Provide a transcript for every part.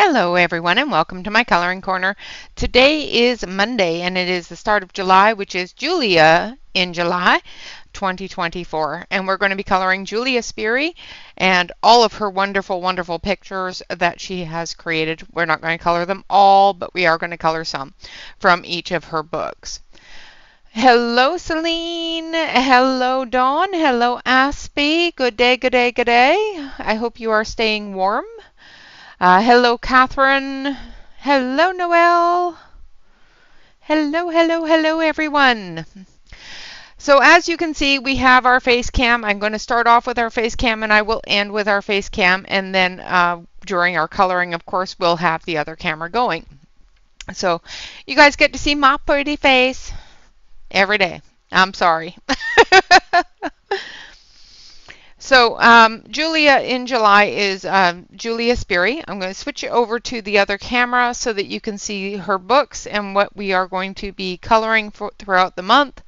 Hello everyone and welcome to my coloring corner. Today is Monday and it is the start of July, which is Julia in July 2024, and we're going to be coloring Julia Sperry and all of her wonderful pictures that she has created. We're not going to color them all, but we are going to color some from each of her books. Hello Celine, hello Dawn, hello Aspie, good day. I hope you are staying warm. Hello, Catherine. Hello, Noelle. Hello, everyone. So as you can see, we have our face cam. I'm going to start off with our face cam, and I will end with our face cam. And then during our coloring, of course, we'll have the other camera going. So you guys get to see my pretty face every day. I'm sorry. So Julia in July is Julia Sperry. I'm going to switch it over to the other camera so that you can see her books and what we are going to be coloring throughout the month.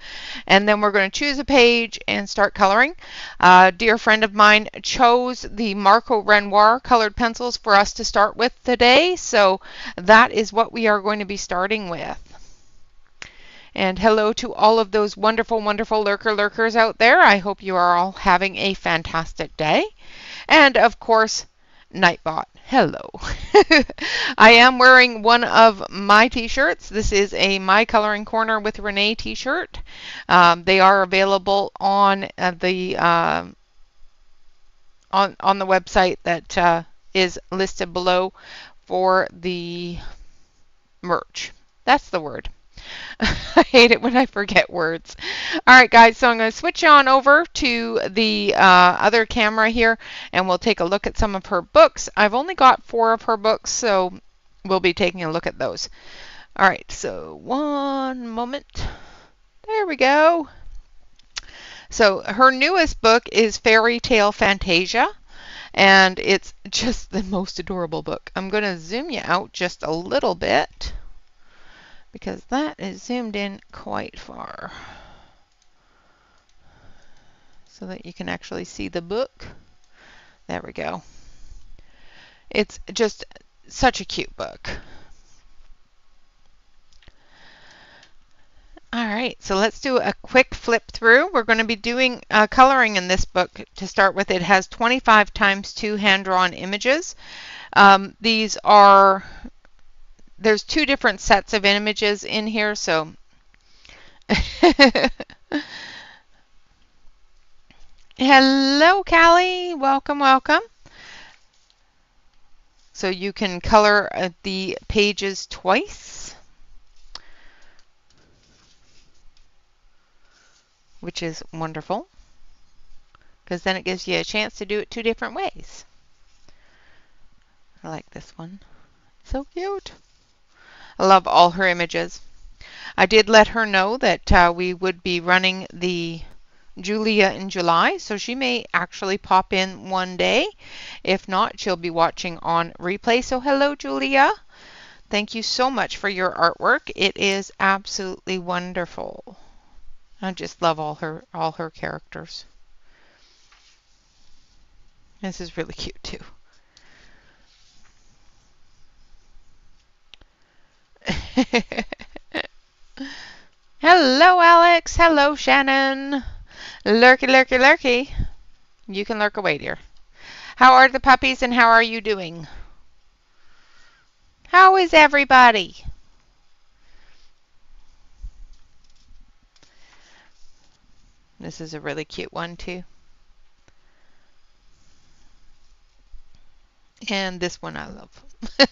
And then we're going to choose a page and start coloring. A dear friend of mine chose the Marco Renoir colored pencils for us to start with today. So that is what we are going to be starting with. And hello to all of those wonderful lurkers out there. I hope you are all having a fantastic day. And of course, Nightbot, hello. I am wearing one of my t-shirts. This is a My Coloring Corner with Renee t-shirt. They are available on the website that is listed below for the merch. That's the word. I hate it when I forget words. All right, guys, so I'm going to switch on over to the other camera here, and we'll take a look at some of her books. I've only got 4 of her books, so we'll be taking a look at those. All right, so one moment. There we go. So her newest book is Fairy Tale Fantasia, and it's just the most adorable book. I'm going to zoom you out just a little bit, because that is zoomed in quite far so that you can actually see the book. There we go. It's just such a cute book. All right, so let's do a quick flip through. We're going to be doing coloring in this book. To start with, it has 25 times 2 hand-drawn images. There's 2 different sets of images in here, so hello, Callie. Welcome. So you can color the pages twice, which is wonderful, because then it gives you a chance to do it 2 different ways. I like this one. So cute. I love all her images. I did let her know that we would be running the Julia in July, so she may actually pop in one day. If not, she'll be watching on replay. So hello, Julia. Thank you so much for your artwork. It is absolutely wonderful. I just love all her characters. This is really cute too. Hello, Alex. Hello, Shannon. Lurky. You can lurk away, dear. How are the puppies and how are you doing? How is everybody? This is a really cute one, too. And this one I love.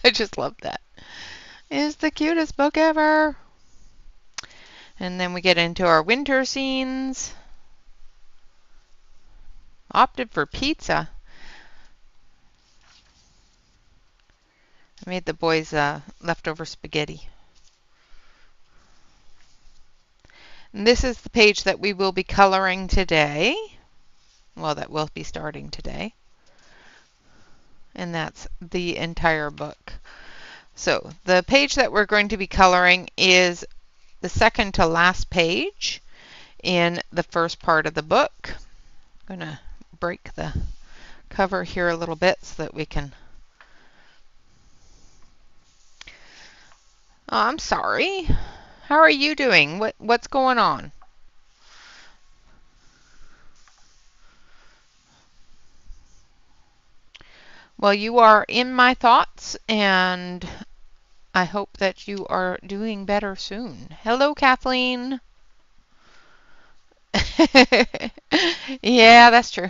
I just love that. It's the cutest book ever. And then we get into our winter scenes. Opted for pizza. I made the boys leftover spaghetti. And this is the page that we will be coloring today. Well, that will be starting today. And that's the entire book. So the page that we're going to be coloring is the second to last page in the first part of the book. I'm going to break the cover here a little bit so that we can Oh, I'm sorry. How are you doing? What's going on? Well, you are in my thoughts, and I hope that you are doing better soon. Hello, Kathleen. Yeah, that's true.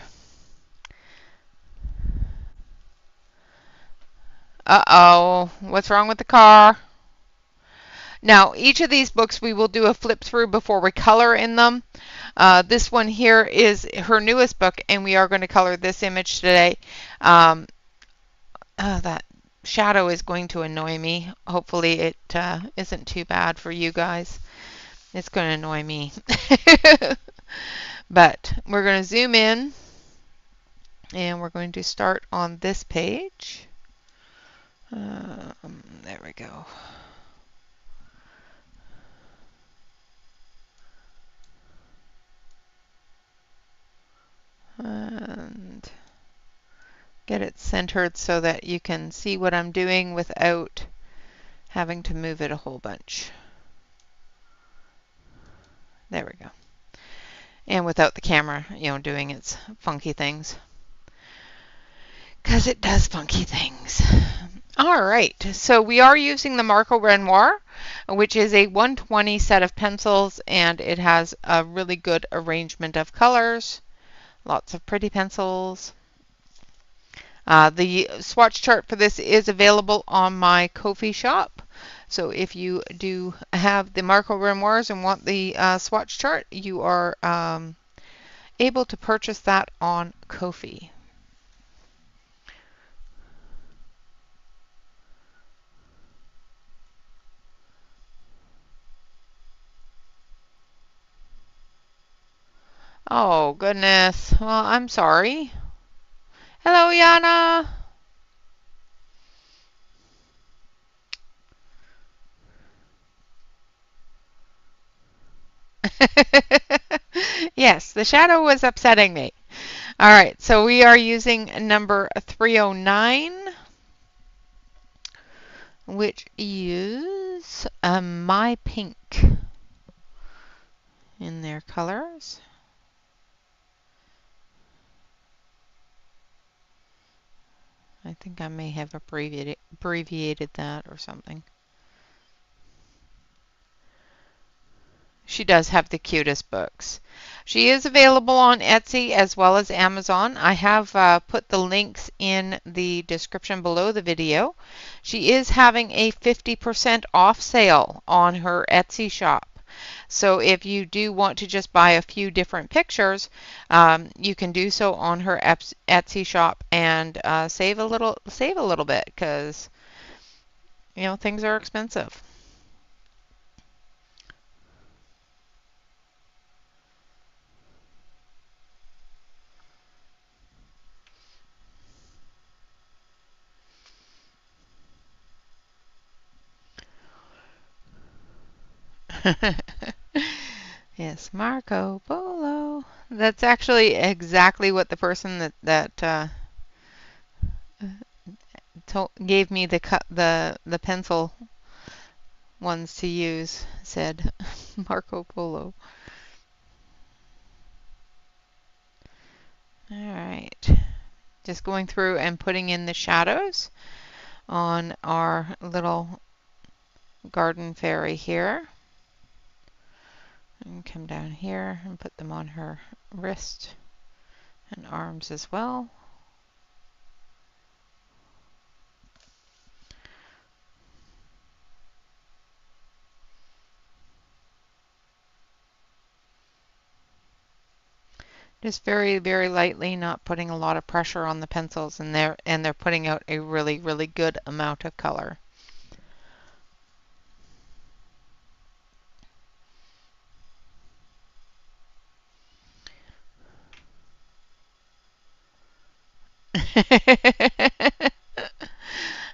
Uh-oh. What's wrong with the car? Now, each of these books we will do a flip through before we color in them. This one here is her newest book, and we are going to color this image today. Um, that shadow is going to annoy me. Hopefully it isn't too bad for you guys. It's going to annoy me. But we're going to zoom in, and we're going to start on this page. There we go. And get it centered so that you can see what I'm doing without having to move it a whole bunch. There we go. And without the camera, doing its funky things. Because it does funky things. All right, so we are using the Marco Renoir, which is a 120 set of pencils, and it has a really good arrangement of colors. Lots of pretty pencils. The swatch chart for this is available on my Ko-fi shop. So if you do have the Marco Renoirs and want the swatch chart, you are able to purchase that on Ko-fi. Oh, goodness. Well, I'm sorry. Hello, Yana. Yes, the shadow was upsetting me. All right, so we are using number 309, which is My Pink in their colors. I think I may have abbreviated that or something. She does have the cutest books. She is available on Etsy as well as Amazon. I have put the links in the description below the video. She is having a 50% off sale on her Etsy shop. So if you do want to just buy a few different pictures, you can do so on her Etsy shop and save a little bit because things are expensive. Yes, Marco Polo. That's actually exactly what the person that gave me the pencil ones to use said. Marco Polo. All right, just going through and putting in the shadows on our little garden fairy here. And come down here and put them on her wrist and arms as well. Just very, very lightly, not putting a lot of pressure on the pencils, and they're putting out a really, really good amount of color.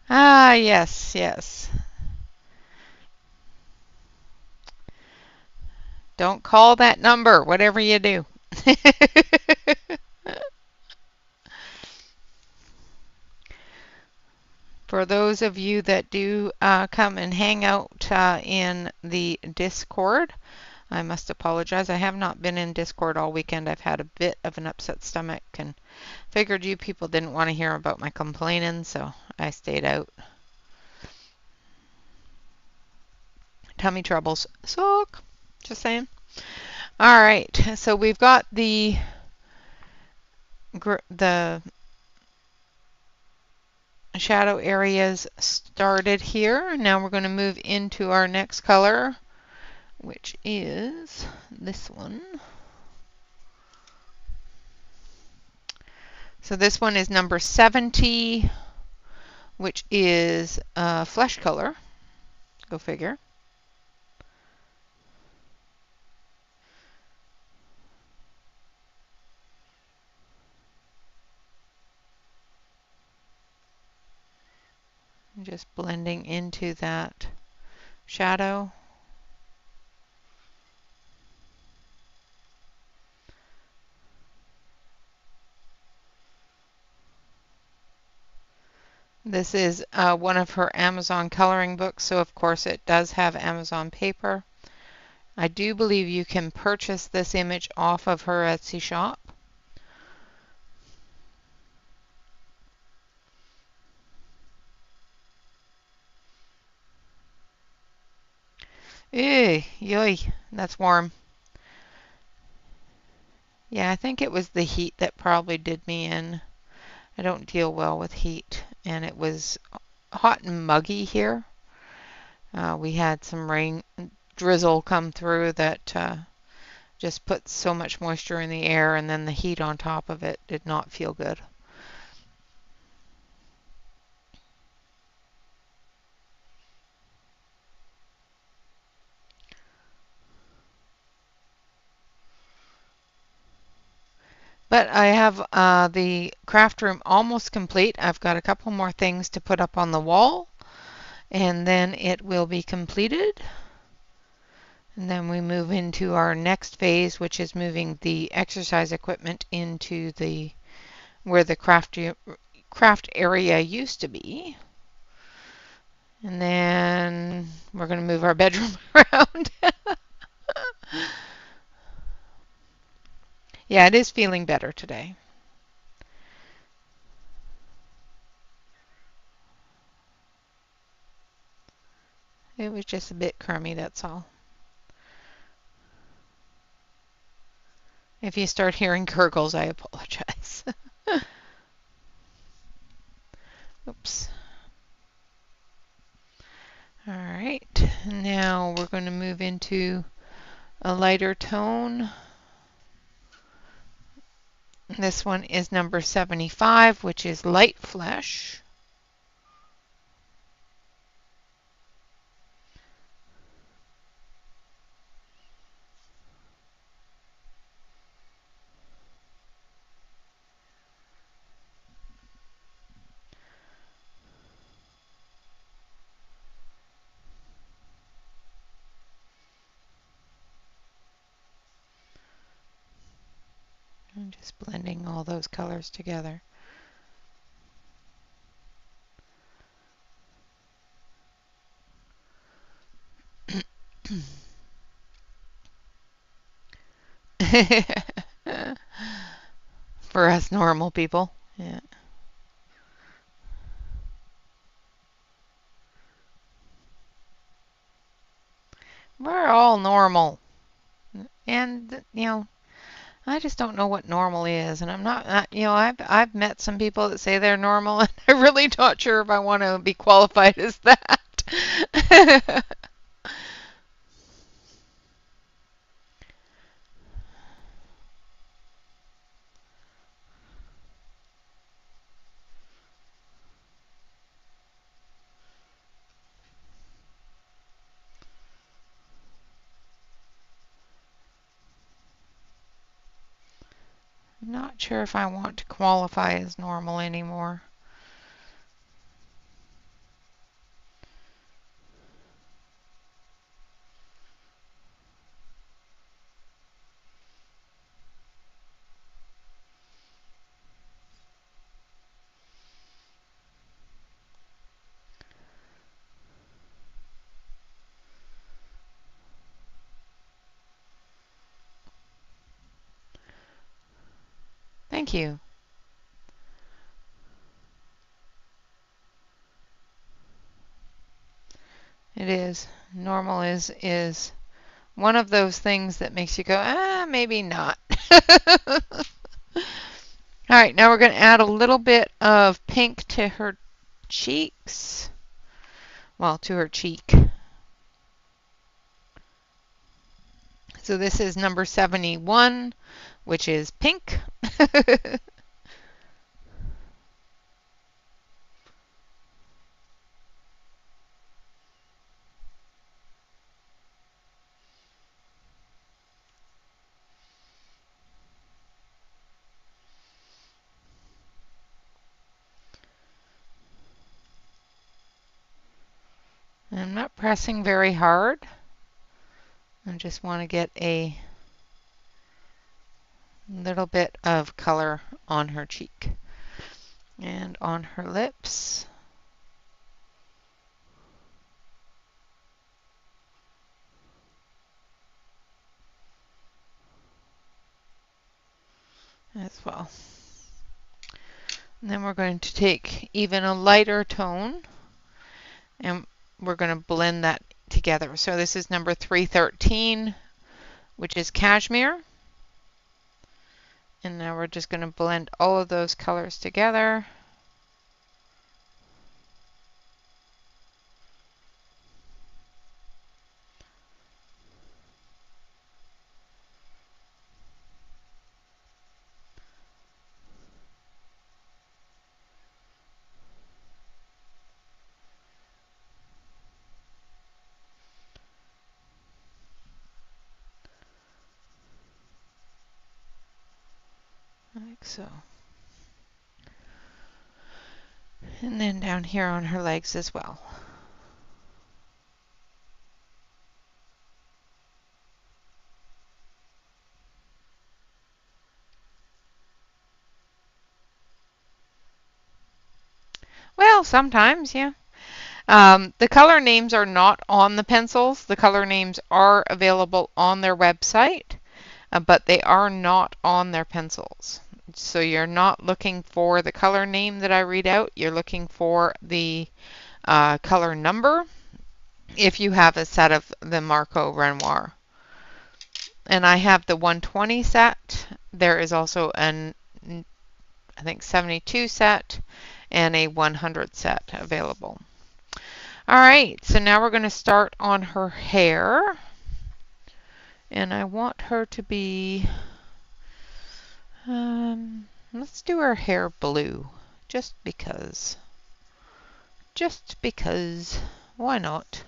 Ah, yes, yes. Don't call that number, whatever you do. For those of you that do come and hang out in the Discord, I must apologize. I have not been in Discord all weekend. I've had a bit of an upset stomach and figured you people didn't want to hear about my complaining, so I stayed out. Tummy troubles suck. Just saying. All right, so we've got the shadow areas started here. Now we're going to move into our next color, which is this one. So this one is number 70, which is flesh color. Go figure. Just blending into that shadow. This is one of her Amazon coloring books, so of course it does have Amazon paper. I do believe you can purchase this image off of her Etsy shop. Ew, yoy, that's warm. Yeah, I think it was the heat that probably did me in. I don't deal well with heat, and it was hot and muggy here. We had some rain, drizzle come through that just put so much moisture in the air, and then the heat on top of it did not feel good. But I have the craft room almost complete. I've got a couple more things to put up on the wall, and then it will be completed. And then we move into our next phase, which is moving the exercise equipment into the where the craft area used to be. And then we're going to move our bedroom around. Yeah, it is feeling better today. It was just a bit crummy, that's all. If you start hearing gurgles, I apologize. Oops. All right, now we're going to move into a lighter tone. This one is number 75, which is light flesh. I'm just blending all those colors together. For us normal people. Yeah. We're all normal. And, I just don't know what normal is. And I'm not, I've met some people that say they're normal, and I'm really not sure if I want to be qualified as that. I'm not sure if I want to qualify as normal anymore. Thank you. It is. Normal is one of those things that makes you go, maybe not. All right, now we're going to add a little bit of pink to her cheeks. Well, to her cheek. So this is number 71, which is pink. I'm not pressing very hard. I just want to get a little bit of color on her cheek and on her lips. As well. And then we're going to take even a lighter tone and we're going to blend that together. So this is number 313, which is cashmere. And now we're just going to blend all of those colors together. Like so. And then down here on her legs as well. Well, sometimes, yeah. The color names are not on the pencils. The color names are available on their website, but they are not on their pencils. So you're not looking for the color name that I read out. You're looking for the color number if you have a set of the Marco Renoir. And I have the 120 set. There is also an, I think, 72 set and a 100 set available. All right, so now we're going to start on her hair. And I want her to be, let's do her hair blue, just because. Just because. Why not?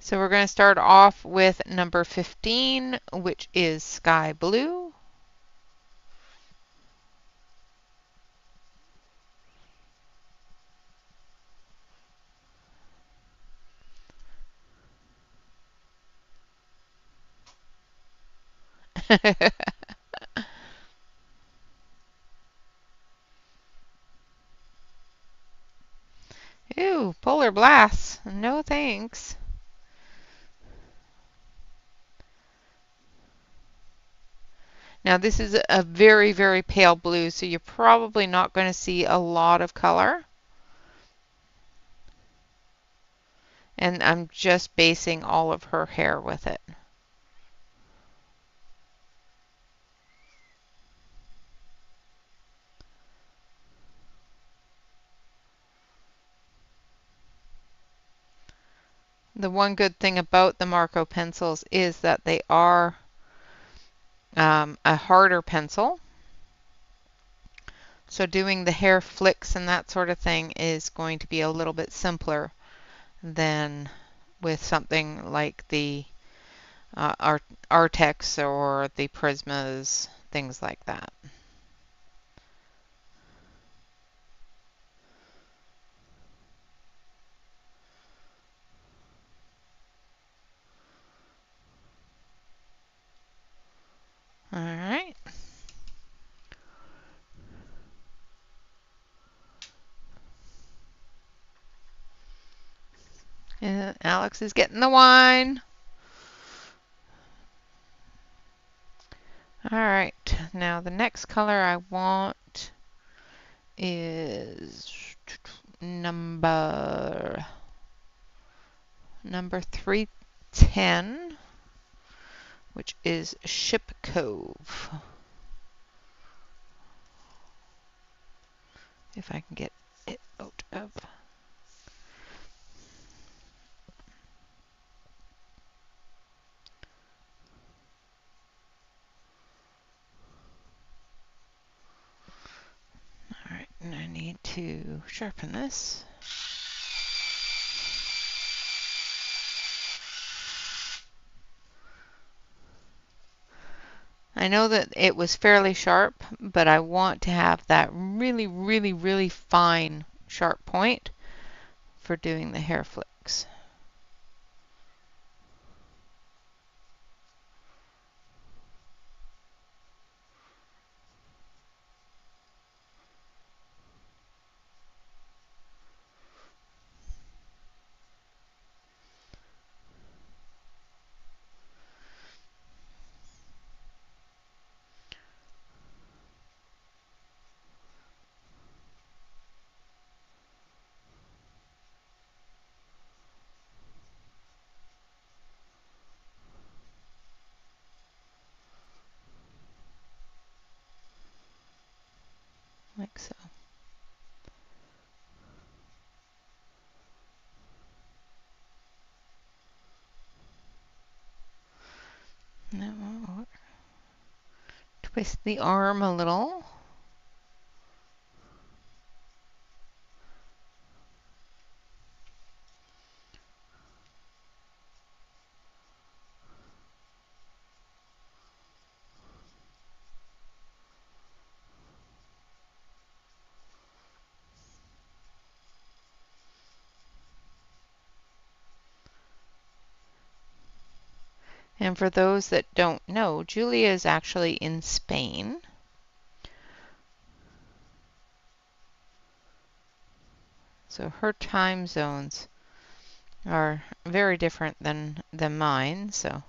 So we're going to start off with number 15, which is sky blue. Ew, polar blasts. No thanks. Now this is a very, very pale blue, so you're probably not going to see a lot of color. And I'm just basing all of her hair with it. The one good thing about the Marco pencils is that they are a harder pencil. So doing the hair flicks and that sort of thing is going to be a little bit simpler than with something like the Artex or the Prismas, things like that. All right. And Alex is getting the wine. All right, now the next color I want is number 310, which is Ship Cove. If I can get it out of. All right, and I need to sharpen this. I know that it was fairly sharp, but I want to have that really, really, really fine sharp point for doing the hair flicks. Like so. Now, twist the arm a little. And for those that don't know, Julia is actually in Spain. So her time zones are very different than mine, so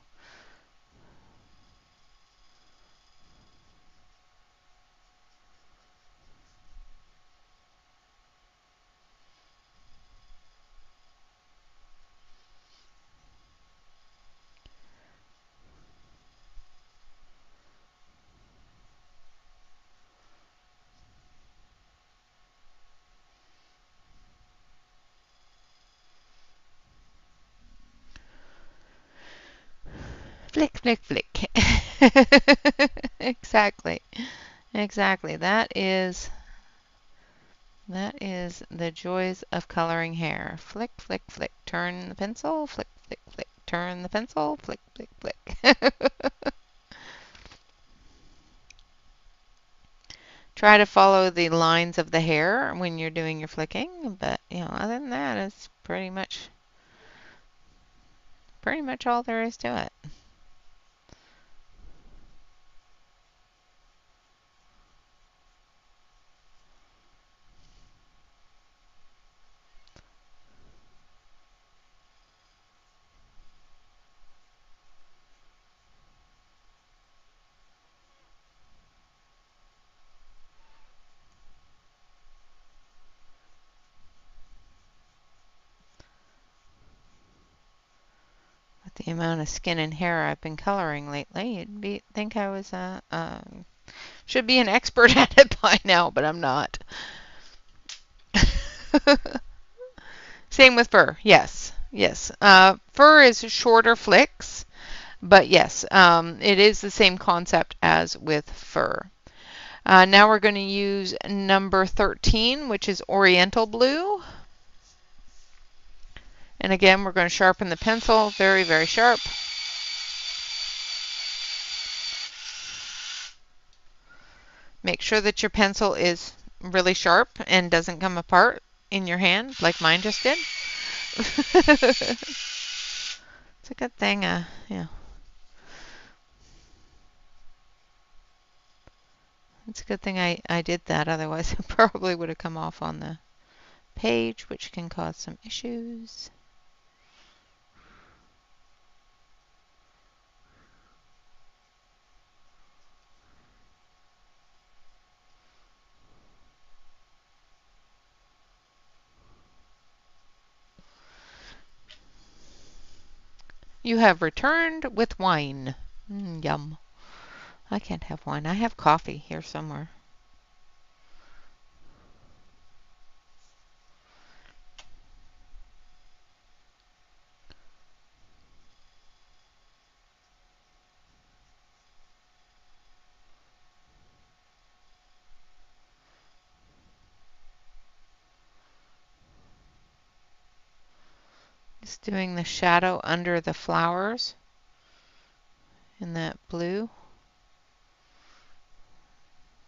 flick, flick, flick. Exactly. Exactly. That is the joys of coloring hair. Flick, flick, flick. Turn the pencil, flick, flick, flick. Turn the pencil, flick, flick, flick. Try to follow the lines of the hair when you're doing your flicking, but other than that, it's pretty much all there is to it. With the amount of skin and hair I've been coloring lately, you'd think I was should be an expert at it by now, but I'm not. Same with fur. Yes, yes. Fur is shorter flicks, but yes, it is the same concept as with fur. Now we're going to use number 13, which is Oriental Blue. And again, we're going to sharpen the pencil very, very sharp. Make sure that your pencil is really sharp and doesn't come apart in your hand like mine just did. It's a good thing, yeah. It's a good thing I did that, otherwise it probably would have come off on the page, which can cause some issues. You have returned with wine. Yum. I can't have wine. I have coffee here somewhere. Just doing the shadow under the flowers in that blue.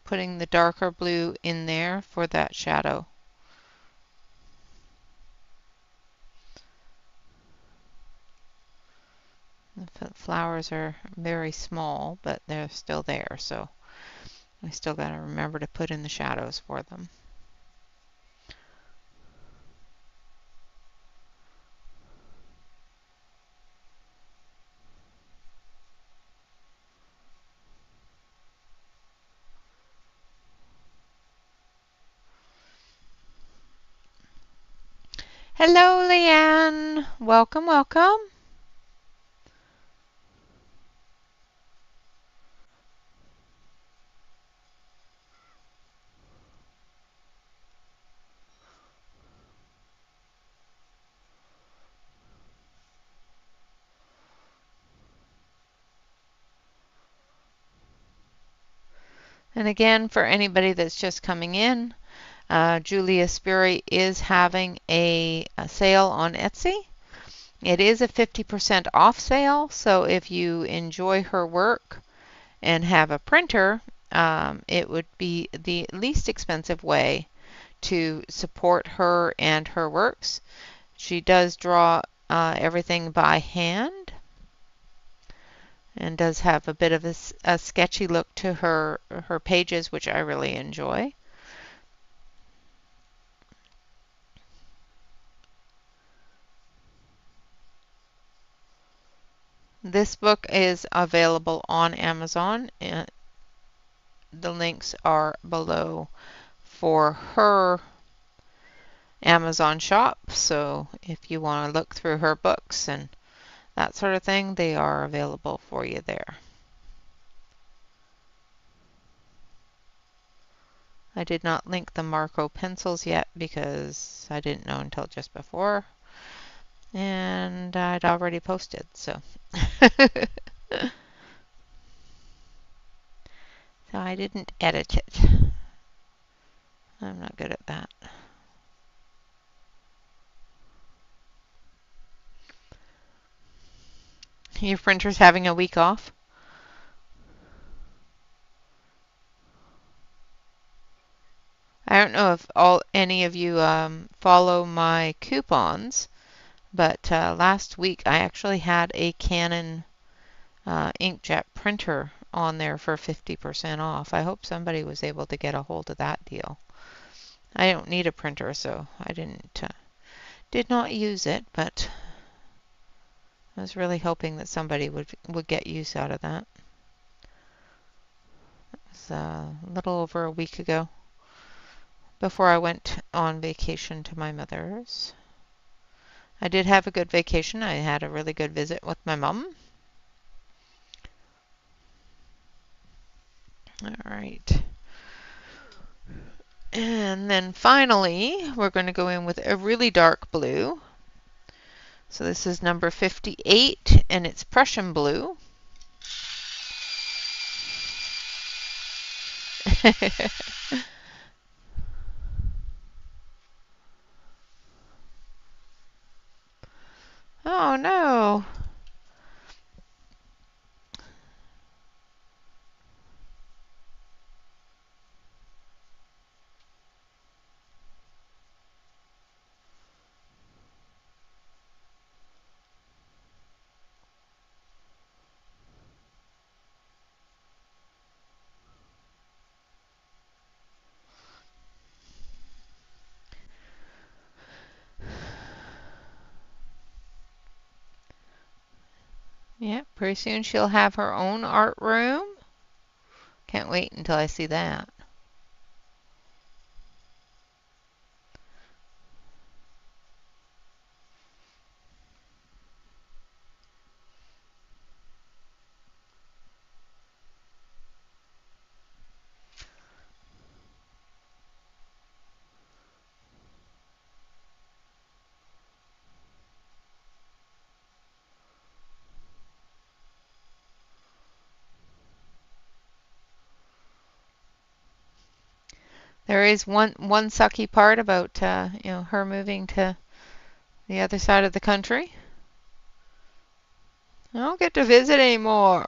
Putting the darker blue in there for that shadow. The flowers are very small, but they're still there, so I still got to remember to put in the shadows for them. Hello, Leanne. Welcome, welcome. And again, for anybody that's just coming in, Julia Sperry is having a sale on Etsy. It is a 50% off sale, so if you enjoy her work and have a printer, it would be the least expensive way to support her and her works. She does draw everything by hand and does have a bit of a sketchy look to her pages, which I really enjoy. This book is available on Amazon. And the links are below for her Amazon shop, so if you want to look through her books and that sort of thing, they are available for you there. I did not link the Marco pencils yet because I didn't know until just before, and I'd already posted, so so I didn't edit it. I'm not good at that. Your printer's having a week off? I don't know if any of you follow my coupons, but last week I actually had a Canon inkjet printer on there for 50% off. I hope somebody was able to get a hold of that deal. I don't need a printer, so I did not use it, but I was really hoping that somebody would get use out of that. It was a little over a week ago, before I went on vacation to my mother's. I did have a good vacation. I had a really good visit with my mom. All right. And then finally, we're going to go in with a really dark blue. So this is number 58, and it's Prussian blue. Oh no. Yeah, pretty soon she'll have her own art room. Can't wait until I see that. There is one sucky part about her moving to the other side of the country. I don't get to visit anymore.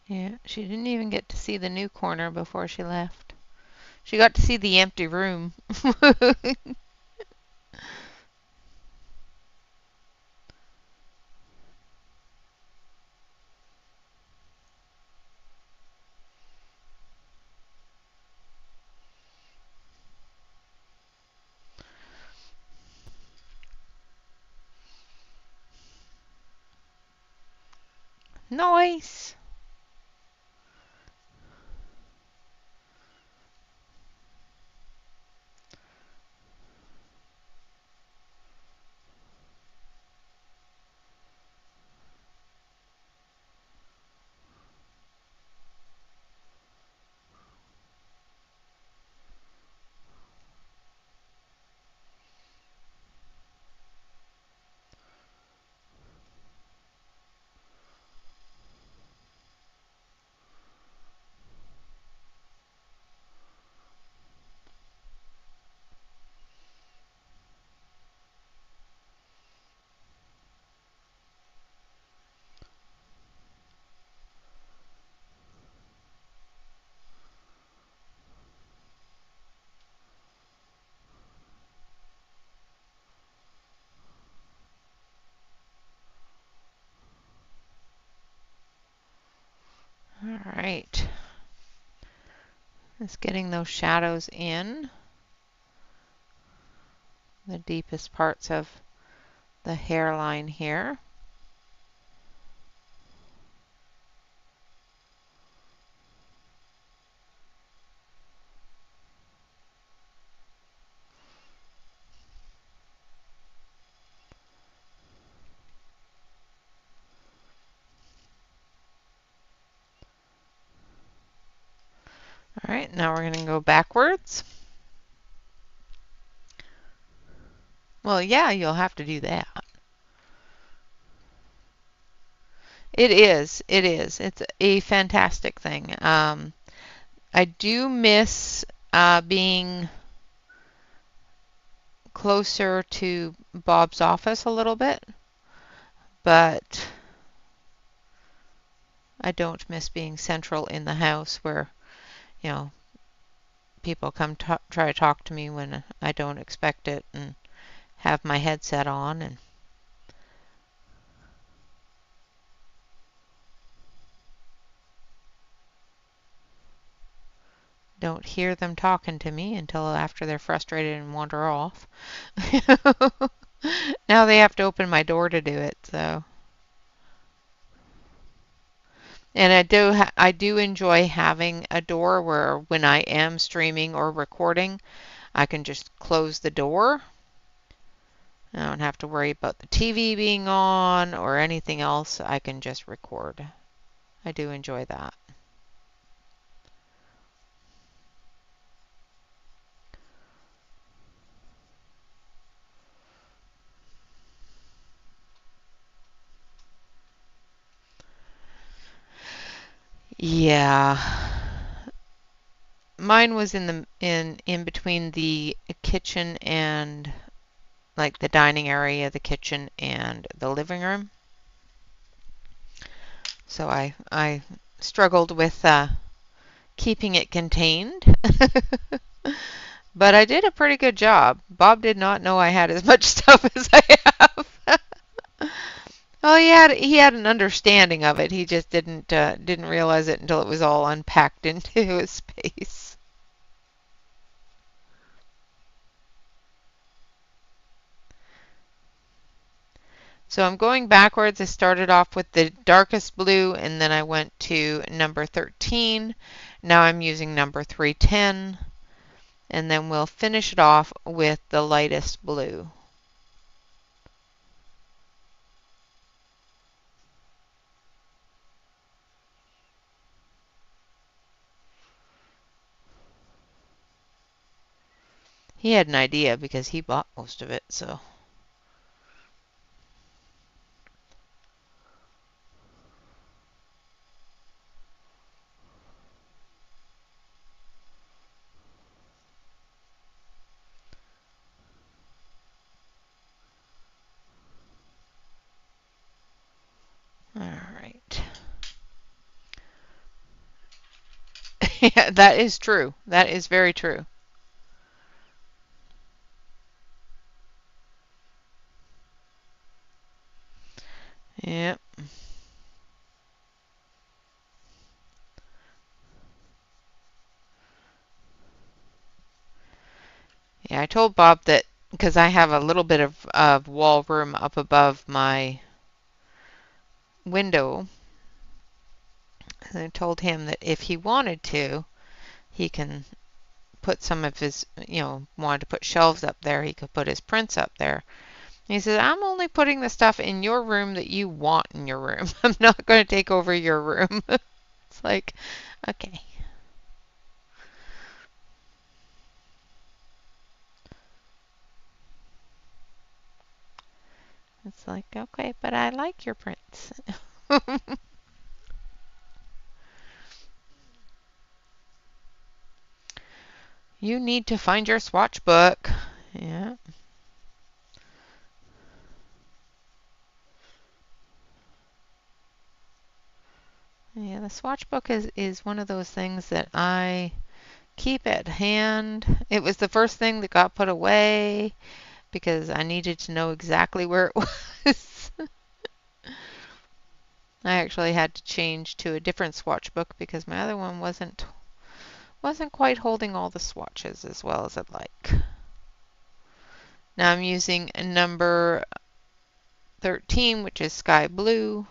Yeah, she didn't even get to see the new corner before she left. She got to see the empty room. Nice. All right. Just getting those shadows in the deepest parts of the hairline here. All right, now we're going to go backwards. Well, yeah, you'll have to do that. It is. It is. It's a fantastic thing. I do miss being closer to Bob's office a little bit, but I don't miss being central in the house where, you know, people come try to talk to me when I don't expect it and have my headset on and don't hear them talking to me until after they're frustrated and wander off. Now they have to open my door to do it, so. And I do enjoy having a door where when I am streaming or recording, I can just close the door. I don't have to worry about the TV being on or anything else. I can just record. I do enjoy that. Yeah. Mine was in between the kitchen and like the dining area, the kitchen and the living room. So I struggled with keeping it contained. But I did a pretty good job. Bob did not know I had as much stuff as I have. Well, he had an understanding of it. He just didn't realize it until it was all unpacked into his space. So I'm going backwards. I started off with the darkest blue and then I went to number 13. Now I'm using number 310 and then we'll finish it off with the lightest blue. He had an idea because he bought most of it, so. All right. Yeah, that is true. That is very true. Yep. Yeah, I told Bob that because I have a little bit of wall room up above my window. And I told him that if he wanted to, he can put some of his, wanted to put shelves up there, he could put his prints up there. And he said, I'm only putting the stuff in your room that you want in your room. I'm not going to take over your room. It's like, okay. It's like, okay, but I like your prints. You need to find your swatch book. Yeah. Yeah, the swatch book is one of those things that I keep at hand. It was the first thing that got put away because I needed to know exactly where it was. I actually had to change to a different swatch book because my other one wasn't quite holding all the swatches as well as I'd like. Now I'm using a number 13, which is sky blue,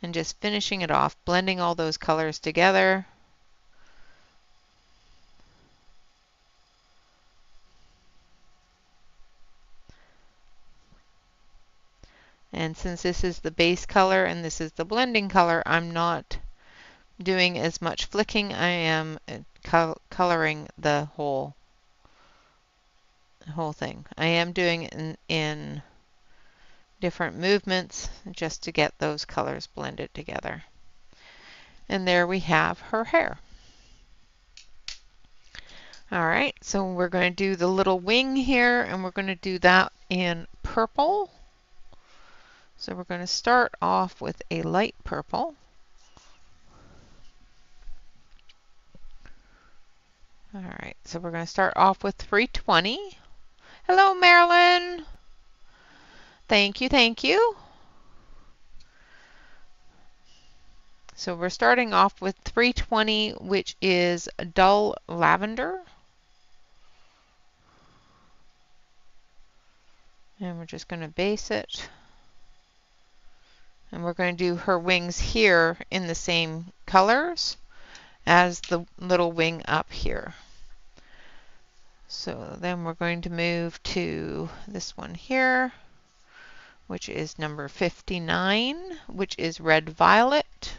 and just finishing it off, blending all those colors together. And since this is the base color and this is the blending color, I'm not doing as much flicking. I am coloring the whole thing. I am doing it in different movements just to get those colors blended together. And there we have her hair. All right, so we're going to do the little wing here, and we're going to do that in purple. So we're going to start off with a light purple. All right, so we're going to start off with 320. Hello, Marilyn. Thank you, thank you. So we're starting off with 320, which is dull lavender. And we're just going to base it. And we're going to do her wings here in the same colors as the little wing up here. So then we're going to move to this one here, which is number 59, which is red violet.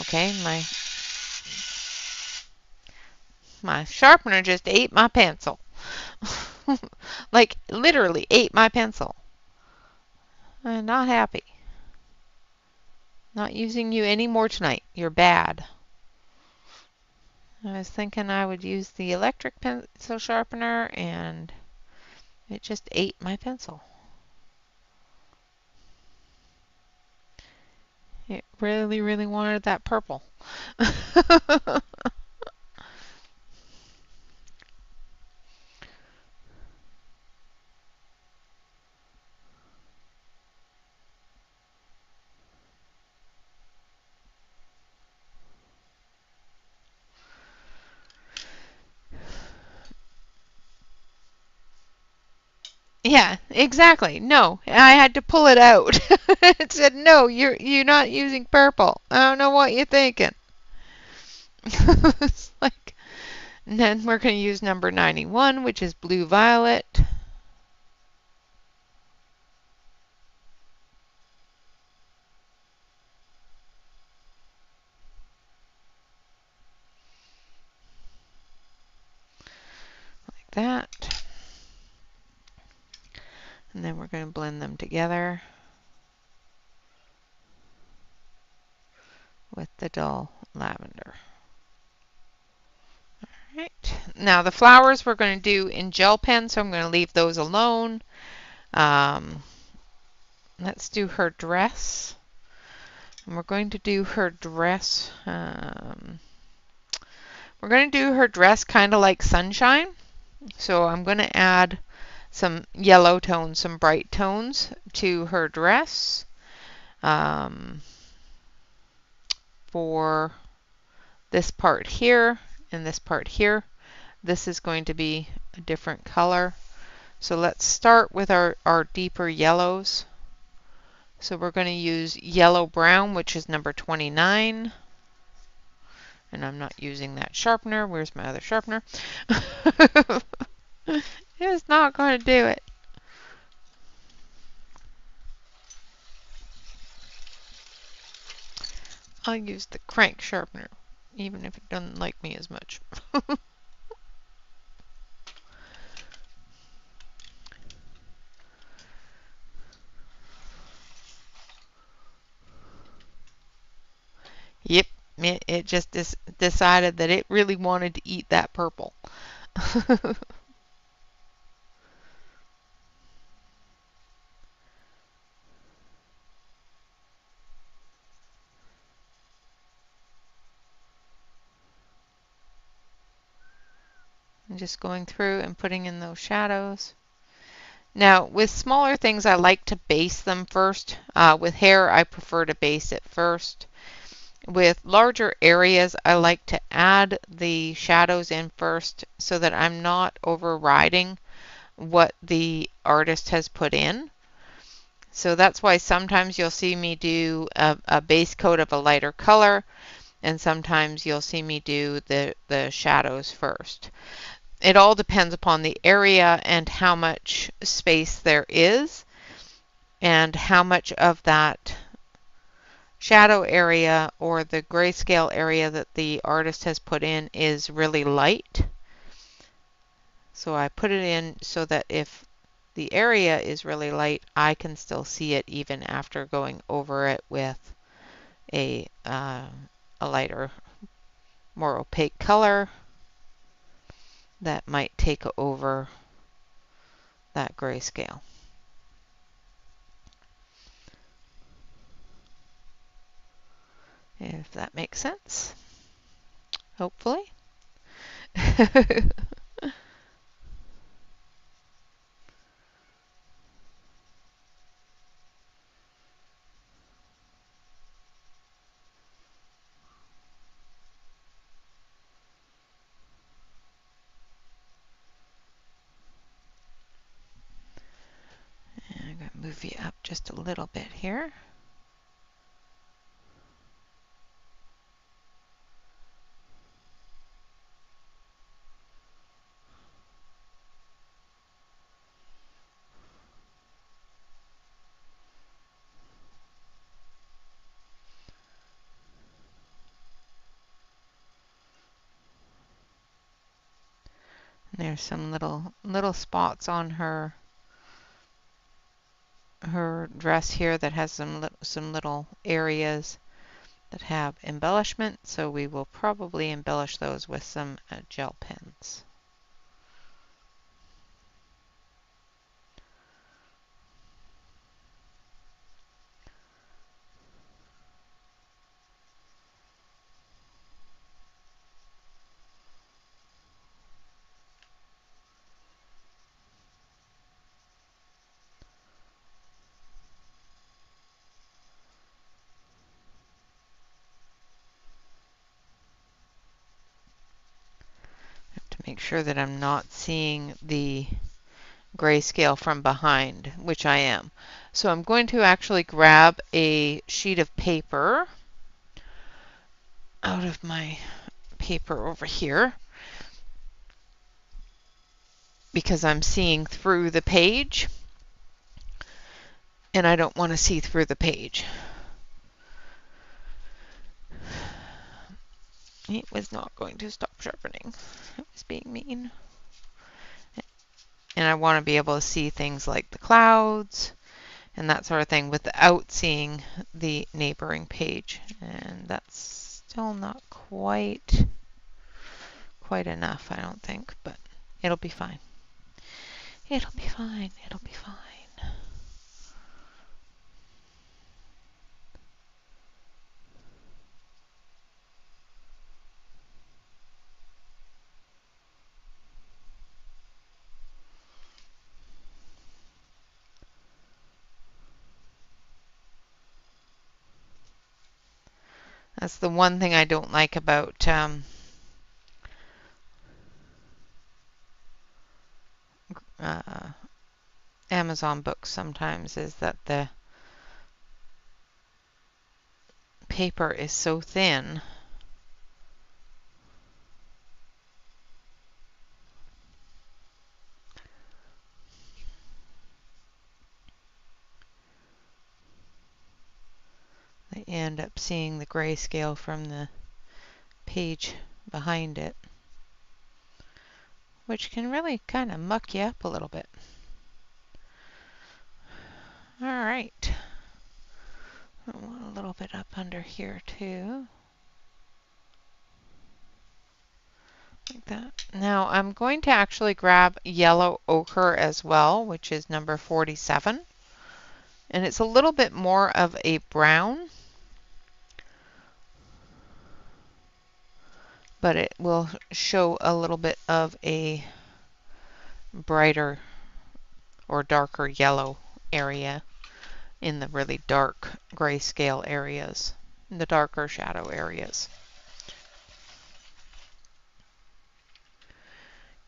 Okay, my sharpener just ate my pencil. Like literally ate my pencil. I'm not happy. Not using you anymore tonight. You're bad. I was thinking I would use the electric pencil sharpener and it just ate my pencil. It really, really wanted that purple. Yeah, exactly. No, I had to pull it out. It said, "No, you're not using purple. I don't know what you're thinking." It's like, and then we're going to use number 91, which is blue violet. Like that. And then we're going to blend them together with the dull lavender. Right. Now the flowers we're going to do in gel pen, so I'm going to leave those alone. Let's do her dress. And we're going to do her dress. We're going to do her dress kind of like sunshine. So I'm going to add some yellow tones, some bright tones to her dress. For this part here and this part here, this is going to be a different color. So let's start with our deeper yellows. So we're going to use yellow brown, which is number 29. And I'm not using that sharpener. Where's my other sharpener? It's not going to do it. I'll use the crank sharpener, even if it doesn't like me as much. Yep, it just decided that it really wanted to eat that purple. I'm just going through and putting in those shadows. Now, with smaller things, I like to base them first. With hair, I prefer to base it first. With larger areas, I like to add the shadows in first so that I'm not overriding what the artist has put in. So that's why sometimes you'll see me do a base coat of a lighter color, and sometimes you'll see me do the shadows first. It all depends upon the area and how much space there is and how much of that shadow area or the grayscale area that the artist has put in is really light. So I put it in so that if the area is really light, I can still see it even after going over it with a lighter, more opaque color that might take over that grayscale. If that makes sense, hopefully. I'm going to move you up just a little bit here. There's some little spots on her dress here that has some little areas that have embellishment, so we will probably embellish those with some gel pens. To make sure that I'm not seeing the grayscale from behind, which I am. So I'm going to actually grab a sheet of paper out of my paper over here because I'm seeing through the page and I don't want to see through the page. It was not going to stop sharpening. It was being mean. And I want to be able to see things like the clouds and that sort of thing without seeing the neighboring page. And that's still not quite enough, I don't think, but it'll be fine. It'll be fine. It'll be fine. That's the one thing I don't like about Amazon books sometimes is that the paper is so thin that you end up seeing the grayscale from the page behind it, which can really kind of muck you up a little bit. All right. I want a little bit up under here too. Like that. Now I'm going to actually grab yellow ochre as well, which is number 47. And it's a little bit more of a brown, but it will show a little bit of a brighter or darker yellow area in the really dark grayscale areas, the darker shadow areas.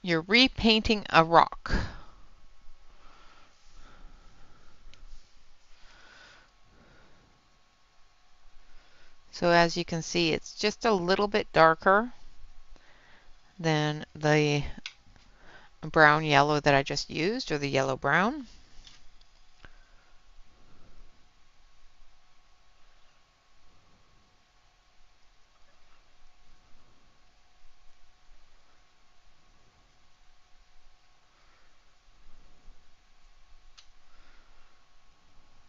You're repainting a rock. So as you can see, it's just a little bit darker than the brown yellow that I just used, or the yellow brown.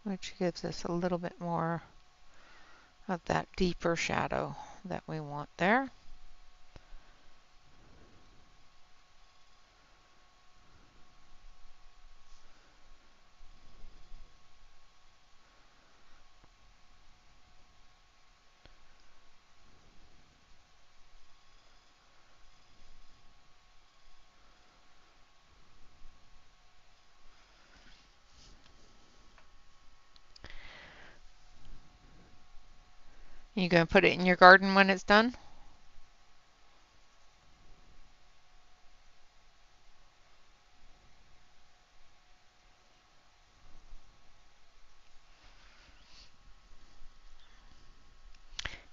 Which gives us a little bit more of that deeper shadow that we want there. You going to put it in your garden when it's done?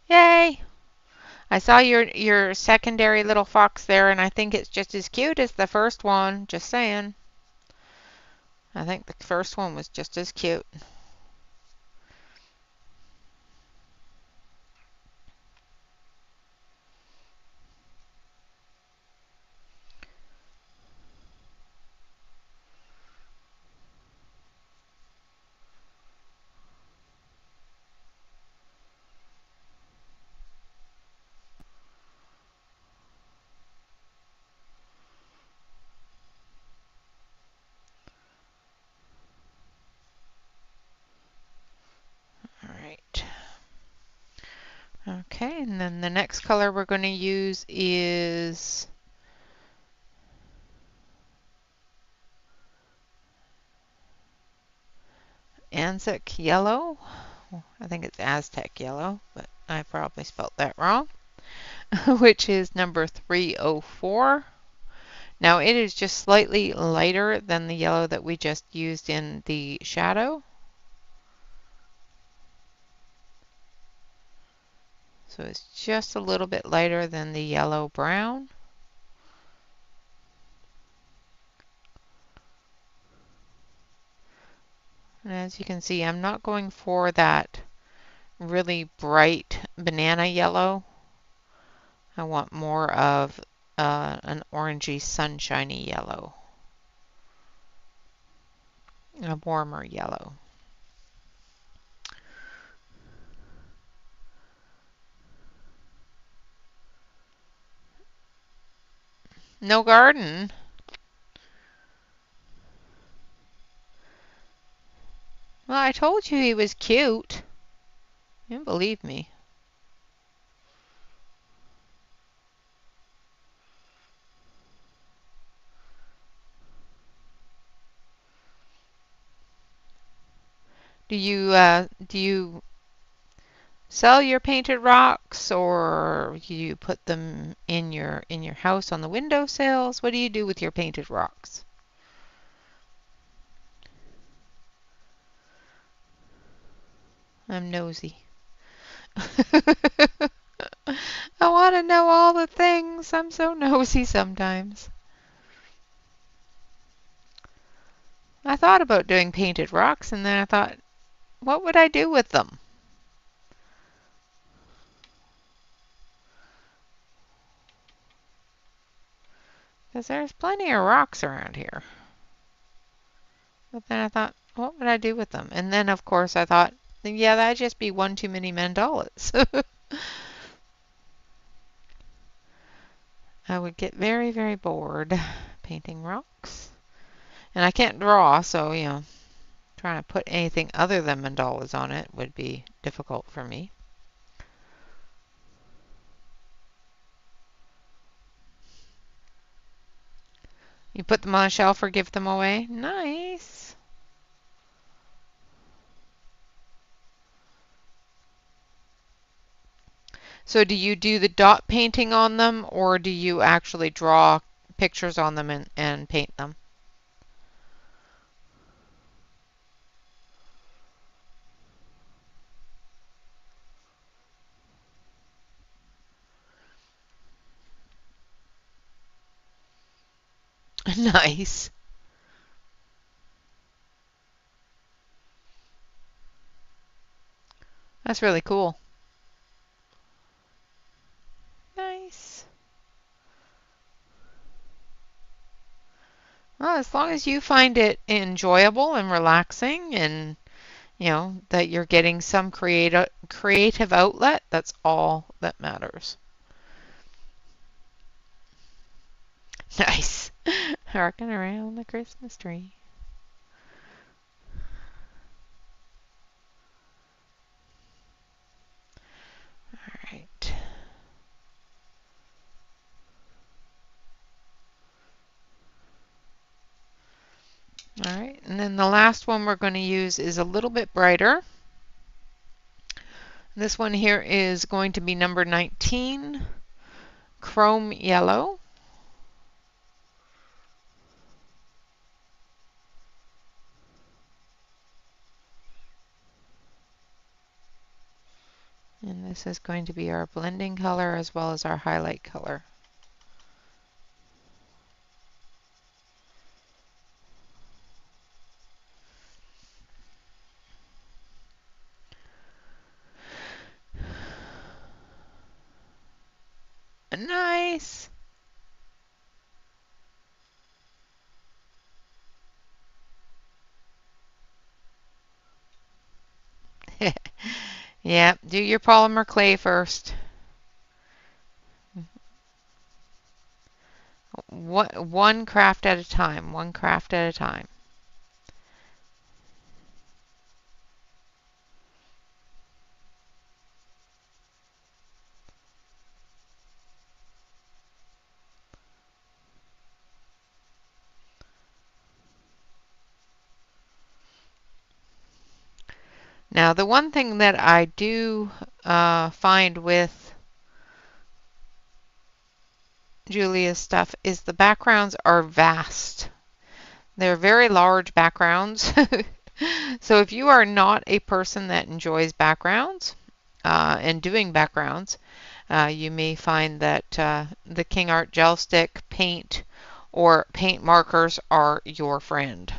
Yay! I saw your secondary little fox there, and I think it's just as cute as the first one. Just saying. I think the first one was just as cute. Okay, and then the next color we're going to use is Anzac yellow. I think it's Aztec yellow, but I probably spelled that wrong, which is number 304. Now it is just slightly lighter than the yellow that we just used in the shadow. So it's just a little bit lighter than the yellow brown. And as you can see, I'm not going for that really bright banana yellow. I want more of an orangey sunshiny yellow, a warmer yellow. No garden. Well, I told you he was cute. You didn't believe me. Do you sell your painted rocks, or you put them in your house on the window sills? What do you do with your painted rocks? I'm nosy. I want to know all the things. I'm so nosy sometimes. I thought about doing painted rocks, and then I thought, what would I do with them? Because there's plenty of rocks around here. But then I thought, what would I do with them? And then, of course, I thought, yeah, that'd just be one too many mandalas. I would get very, very bored painting rocks. And I can't draw, so, trying to put anything other than mandalas on it would be difficult for me. You put them on a shelf or give them away? Nice. So do you do the dot painting on them, or do you actually draw pictures on them and paint them? Nice. That's really cool. Nice. Well, as long as you find it enjoyable and relaxing, and that you're getting some creative outlet, that's all that matters. Nice. Rocking around the Christmas tree. All right. All right, and then the last one we're going to use is a little bit brighter. This one here is going to be number 19, Chrome Yellow. And this is going to be our blending color as well as our highlight color. Nice. Yeah, do your polymer clay first. One craft at a time, one craft at a time. Now, the one thing that I do find with Julia's stuff is the backgrounds are vast. They're very large backgrounds. So if you are not a person that enjoys backgrounds and doing backgrounds, you may find that the King Art Gel Stick, paint, or paint markers are your friend,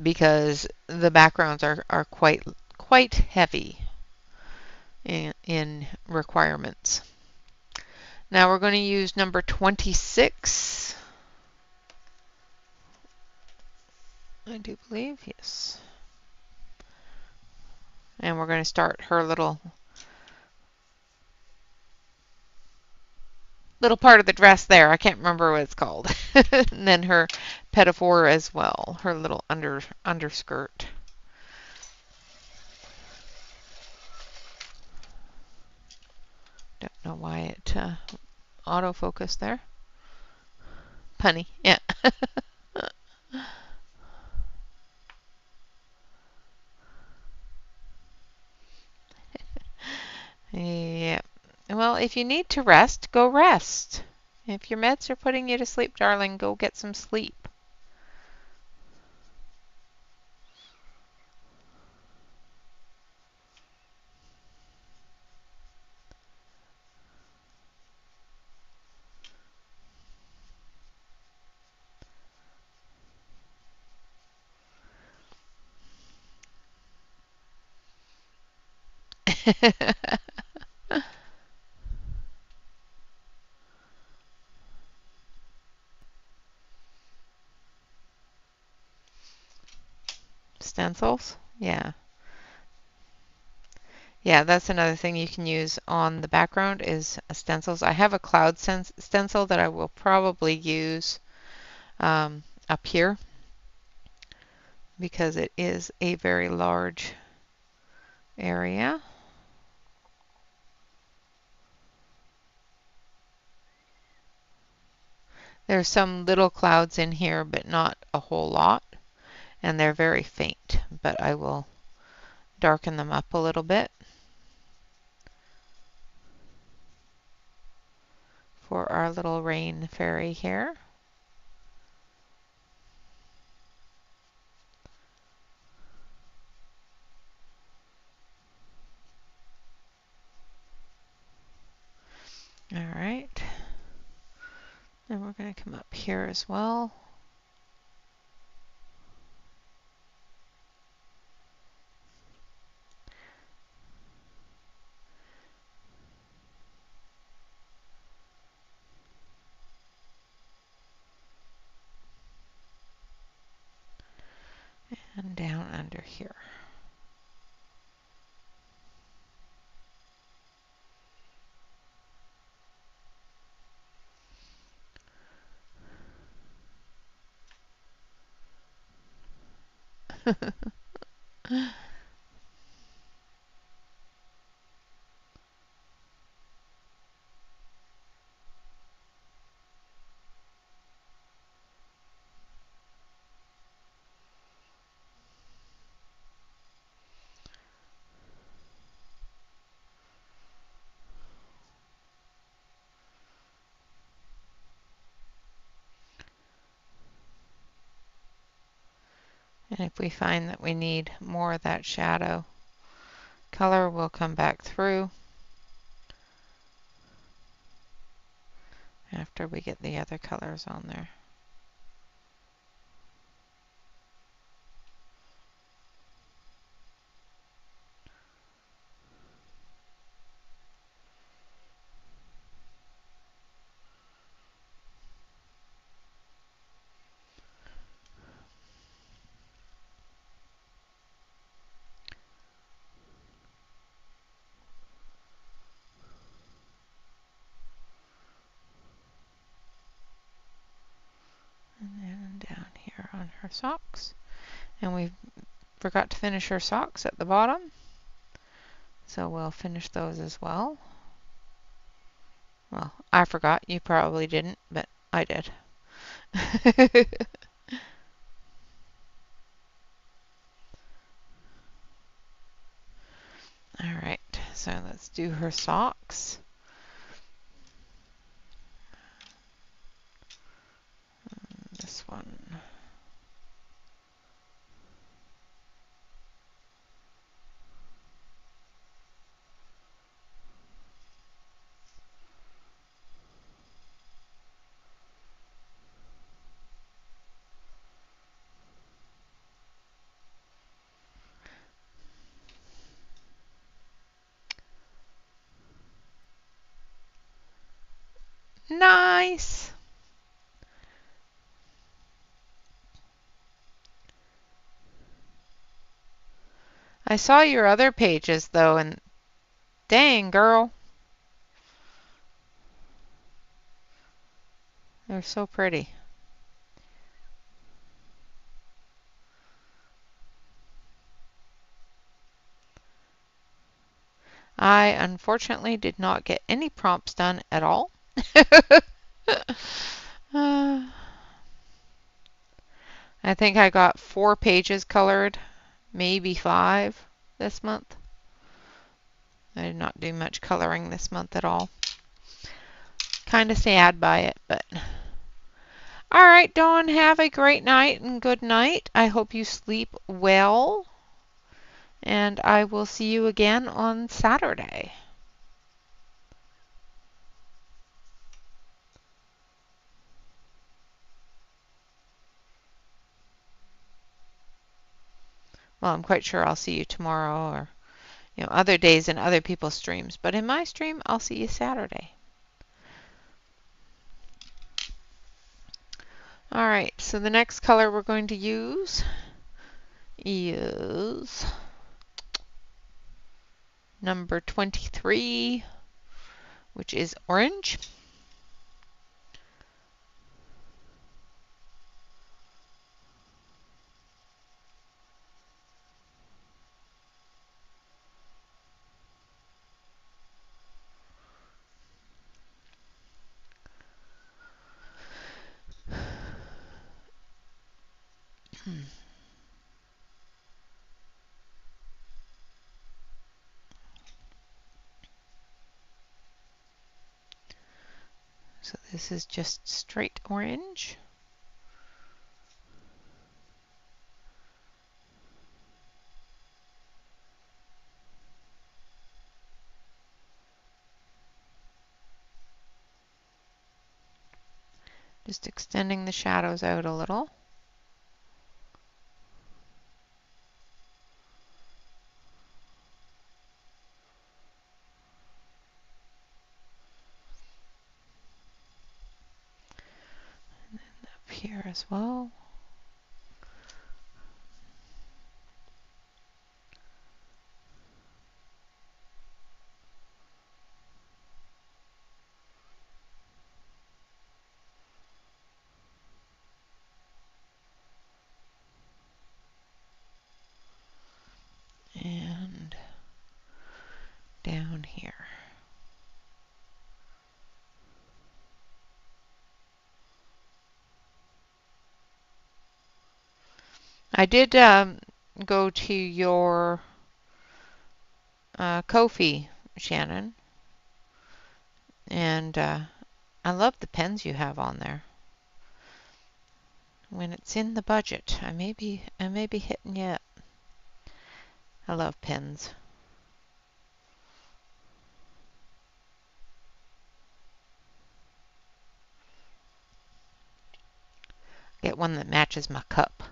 because the backgrounds are quite heavy in requirements. Now we're going to use number 26. I do believe, yes. And we're going to start her little part of the dress there. I can't remember what it's called. And then her pinafore as well, her little underskirt. Don't know why it autofocused there. Punny, yeah. Yeah. Well, if you need to rest, go rest. If your meds are putting you to sleep, darling, go get some sleep. Stencils? Yeah. Yeah, that's another thing you can use on the background is stencils. I have a cloud stencil that I will probably use up here because it is a very large area. There's some little clouds in here, but not a whole lot, and they're very faint, but I will darken them up a little bit for our little rain fairy here. All right. And we're going to come up here as well. And down under here. And if we find that we need more of that shadow color, we'll come back through after we get the other colors on there. And then down here on her socks. And we forgot to finish her socks at the bottom, so we'll finish those as well. Well, I forgot. You probably didn't, but I did. All right, so let's do her socks. This one. Nice. I saw your other pages though, and dang, girl, they're so pretty. I unfortunately did not get any prompts done at all. uh, I think I got 4 pages colored, maybe 5 this month. I did not do much coloring this month at all. Kind of sad by it, but... All right, Dawn, have a great night and good night. I hope you sleep well, and I will see you again on Saturday. Well, I'm quite sure I'll see you tomorrow or other days in other people's streams, but in my stream, I'll see you Saturday. All right, so the next color we're going to use is number 23, which is orange. So this is just straight orange. Just extending the shadows out a little. And then up here as well. And down here. I did go to your Ko-fi, Shannon, and I love the pens you have on there. When it's in the budget, I may be hitting you up. I love pens. Get one that matches my cup.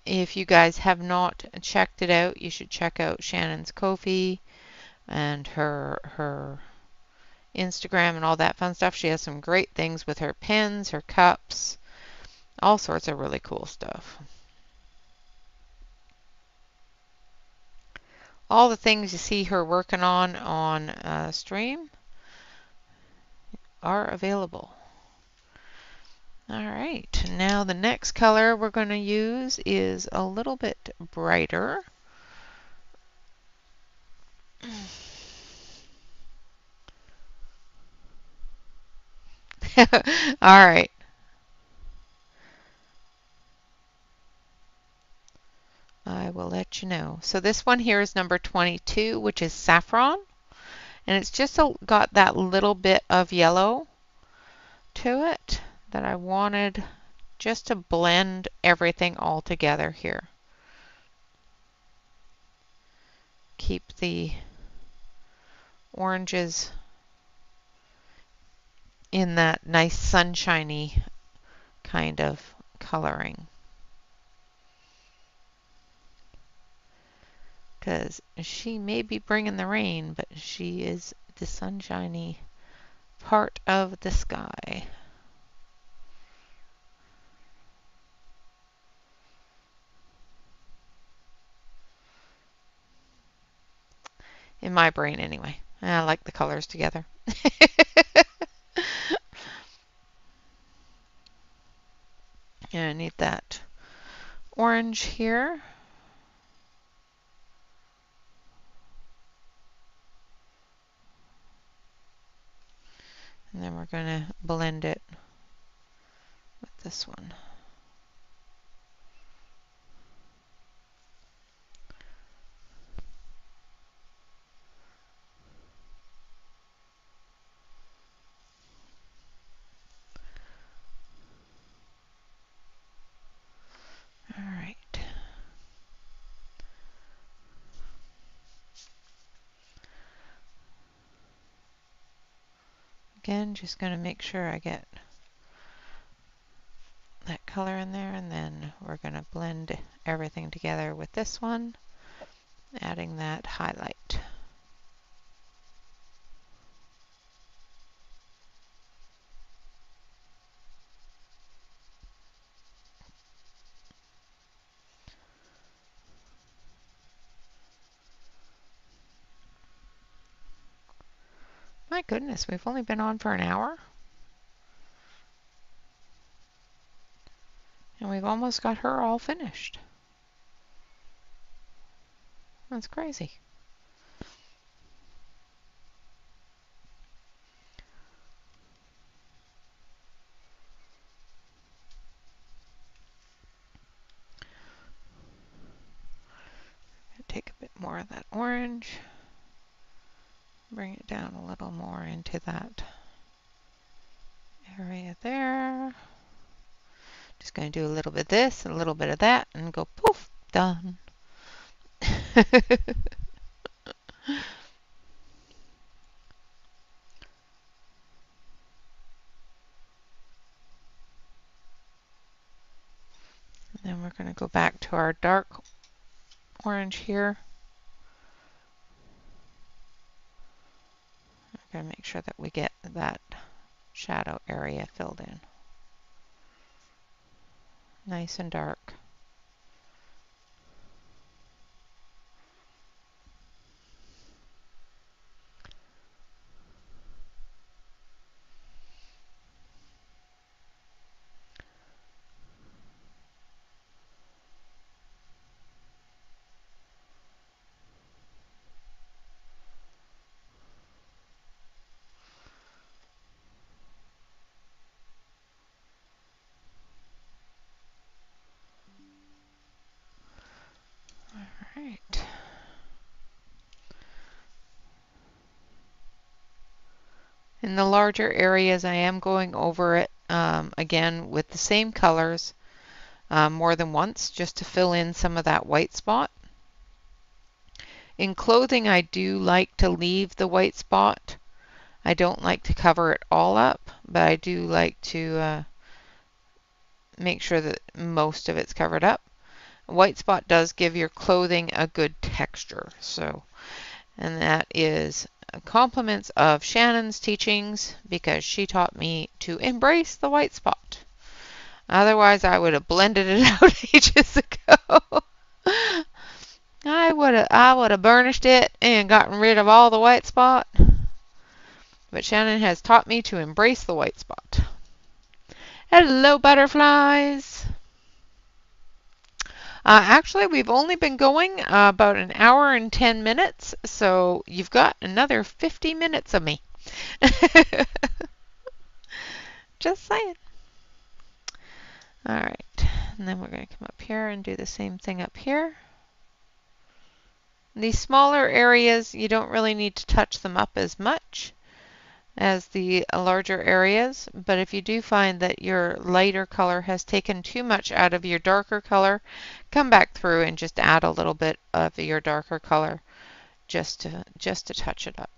If you guys have not checked it out, you should check out Shannon's Ko-fi and her Instagram and all that fun stuff. She has some great things with her pens, her cups, all sorts of really cool stuff. All the things you see her working on stream are available. All right, now the next color we're going to use is a little bit brighter. All right. I will let you know. So this one here is number 22, which is saffron. And it's just got that little bit of yellow to it that I wanted just to blend everything all together here. Keep the oranges in that nice sunshiny kind of coloring. Because she may be bringing the rain, but she is the sunshiny part of the sky. In my brain, anyway. I like the colors together. And I need that orange here. And then we're going to blend it with this one. All right. Again, just going to make sure I get that color in there, and then we're going to blend everything together with this one, adding that highlight. My goodness, we've only been on for an hour. And we've almost got her all finished. That's crazy. Take a bit more of that orange. Bring it down a little more into that area there. Just going to do a little bit of this and a little bit of that and go poof, done. And then we're going to go back to our dark orange here. We're going to make sure that we get that shadow area filled in. Nice and dark. All right. In the larger areas, I am going over it again with the same colors more than once just to fill in some of that white spot. In clothing, I do like to leave the white spot. I don't like to cover it all up, but I do like to make sure that most of it's covered up. A white spot does give your clothing a good texture. And that is compliments of Shannon's teachings, because she taught me to embrace the white spot. Otherwise, I would have blended it out ages ago. I would have burnished it and gotten rid of all the white spot. But Shannon has taught me to embrace the white spot. Hello, butterflies. Actually, we've only been going about an hour and 10 minutes, so you've got another 50 minutes of me. Just saying. All right, and then we're going to come up here and do the same thing up here. These smaller areas, you don't really need to touch them up as much as the larger areas, but if you do find that your lighter color has taken too much out of your darker color, come back through and just add a little bit of your darker color just to touch it up.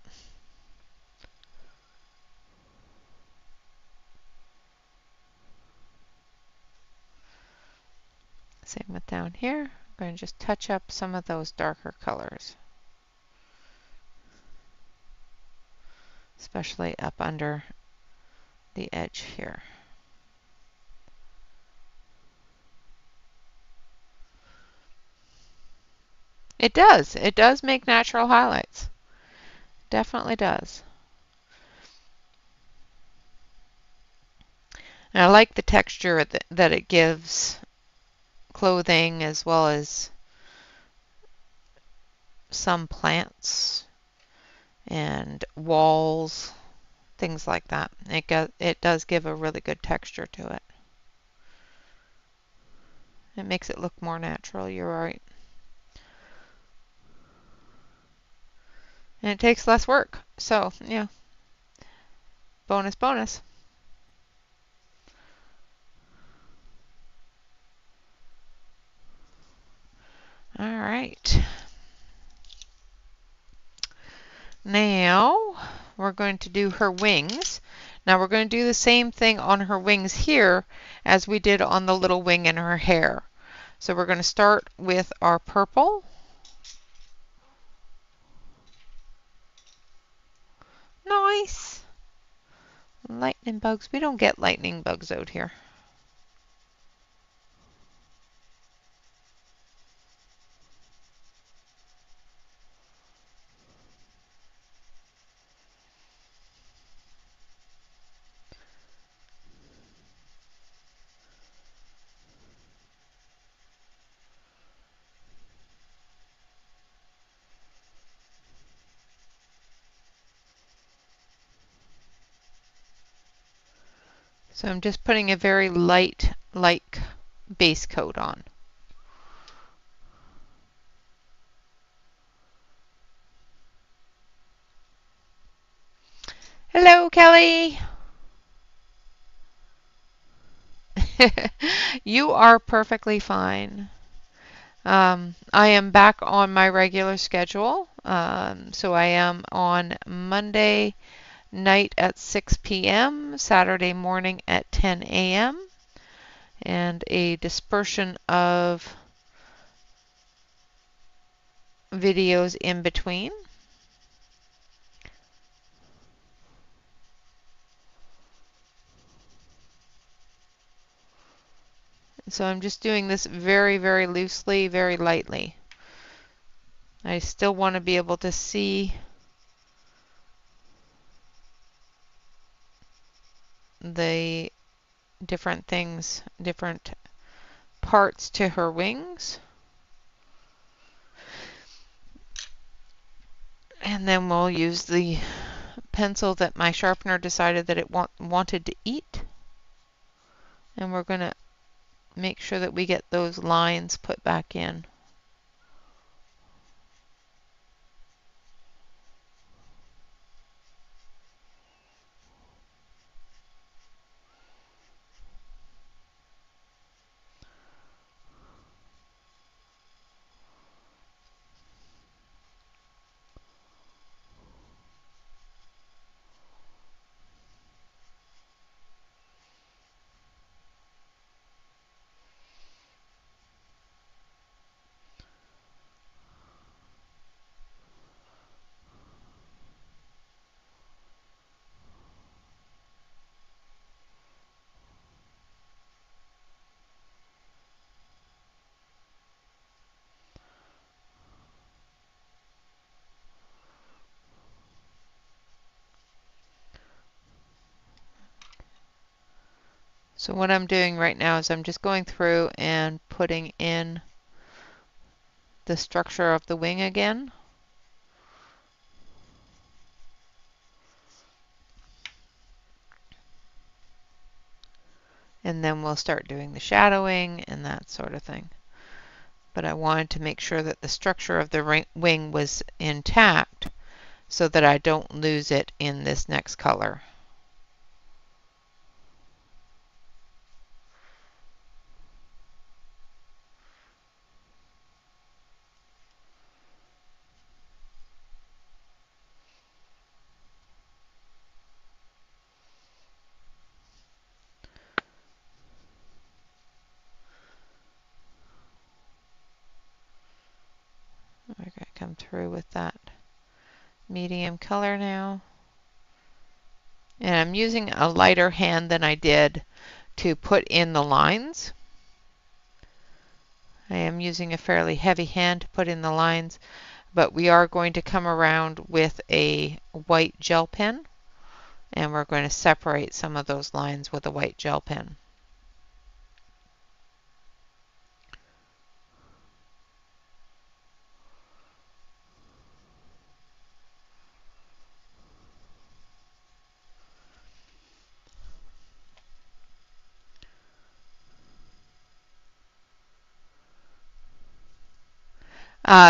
Same with down here. I'm going to just touch up some of those darker colors, especially up under the edge here. It does. It does make natural highlights. Definitely does. And I like the texture that it gives clothing as well as some plants and walls, things like that. It does give a really good texture to it. It makes it look more natural, you're right. And it takes less work. So, yeah. Bonus, bonus. All right. Now we're going to do her wings. Now we're going to do the same thing on her wings here as we did on the little wing in her hair. So we're going to start with our purple. Nice. Lightning bugs. We don't get lightning bugs out here. So I'm just putting a very light base coat on. Hello, Kelly. You are perfectly fine. I am back on my regular schedule. So I am on Monday night at 6 p.m., Saturday morning at 10 a.m., and a dispersion of videos in between. So I'm just doing this very, very loosely, very lightly. I still want to be able to see the different things, different parts to her wings. And then we'll use the pencil that my sharpener decided that it wanted to eat. And we're going to make sure that we get those lines put back in. So what I'm doing right now is I'm just going through and putting in the structure of the wing again. And then we'll start doing the shadowing and that sort of thing. But I wanted to make sure that the structure of the wing was intact so that I don't lose it in this next color. We're going to come through with that medium color now. And I'm using a lighter hand than I did to put in the lines. I am using a fairly heavy hand to put in the lines, but we are going to come around with a white gel pen, and we're going to separate some of those lines with a white gel pen.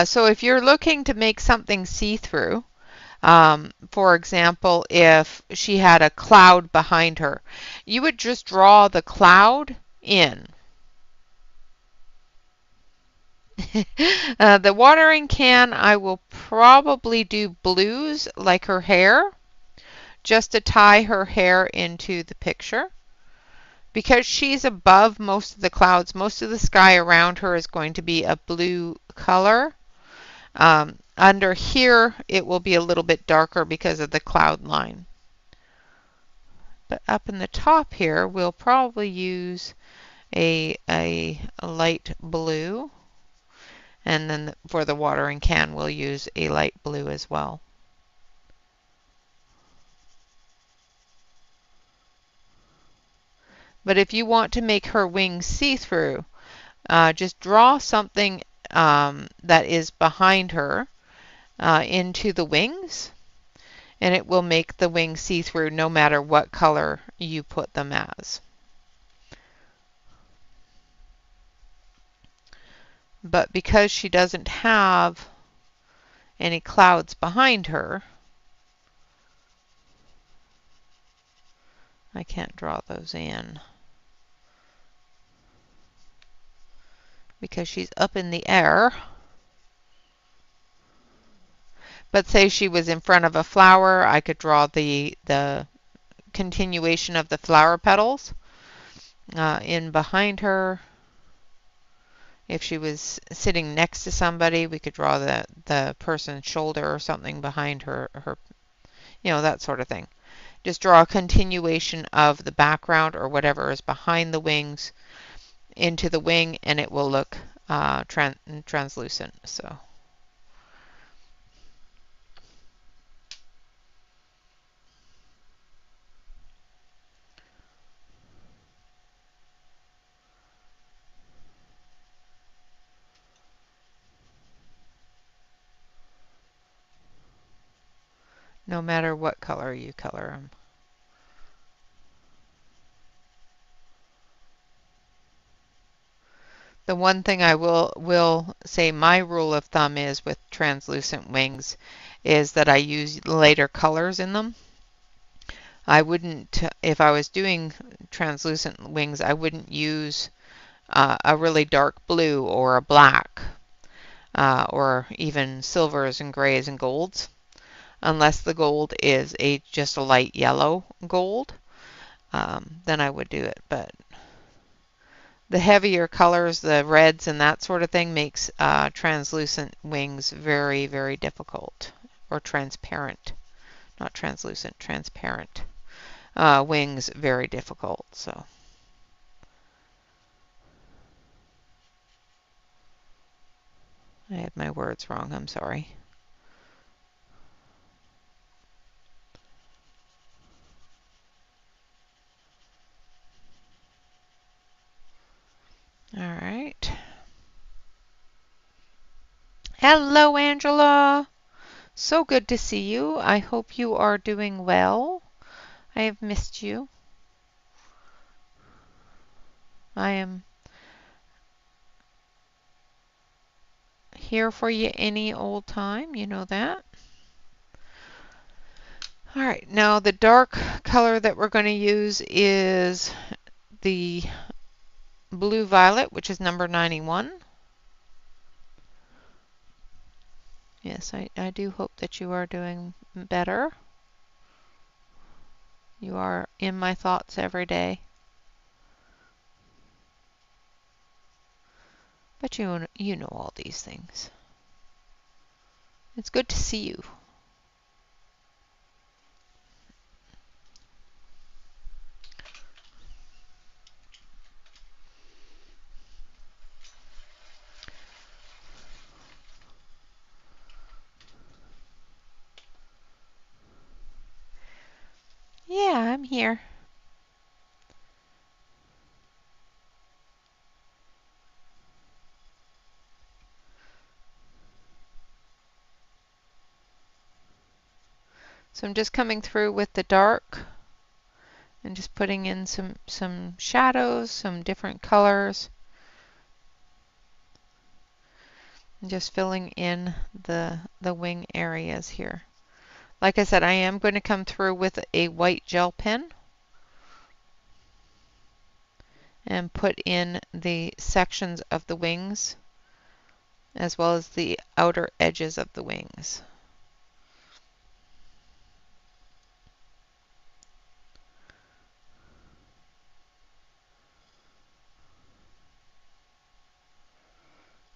So if you're looking to make something see-through, for example, if she had a cloud behind her, you would just draw the cloud in. The watering can, I will probably do blues like her hair, just to tie her hair into the picture. Because she's above most of the clouds, most of the sky around her is going to be a blue color. Under here, it will be a little bit darker because of the cloud line. But up in the top here, we'll probably use a light blue. And then for the watering can, we'll use a light blue as well. But if you want to make her wings see-through, just draw something that is behind her into the wings, and it will make the wings see-through no matter what color you put them as. But because she doesn't have any clouds behind her, I can't draw those in because she's up in the air. But say she was in front of a flower, I could draw the continuation of the flower petals in behind her. If she was sitting next to somebody, we could draw the person's shoulder or something behind her, that sort of thing. Just draw a continuation of the background or whatever is behind the wings into the wing, and it will look translucent. So. No matter what color you color them. The one thing I will say my rule of thumb is with translucent wings is that I use lighter colors in them. I wouldn't, if I was doing translucent wings, I wouldn't use a really dark blue or a black or even silvers and grays and golds, unless the gold is just a light yellow gold. Then I would do it. But the heavier colors, the reds and that sort of thing, makes translucent wings very, very difficult, or transparent. Not translucent, transparent wings very difficult. So. I had my words wrong, I'm sorry. All right. Hello, Angela. So good to see you. I hope you are doing well. I have missed you. I am here for you any old time, you know that. All right, now the dark color that we're going to use is the blue violet, which is number 91. Yes, I do hope that you are doing better. You are in my thoughts every day. But you know all these things. It's good to see you. Yeah, I'm here. So I'm just coming through with the dark and just putting in some shadows, some different colors, and just filling in the wing areas here. Like I said, I am going to come through with a white gel pen and put in the sections of the wings as well as the outer edges of the wings.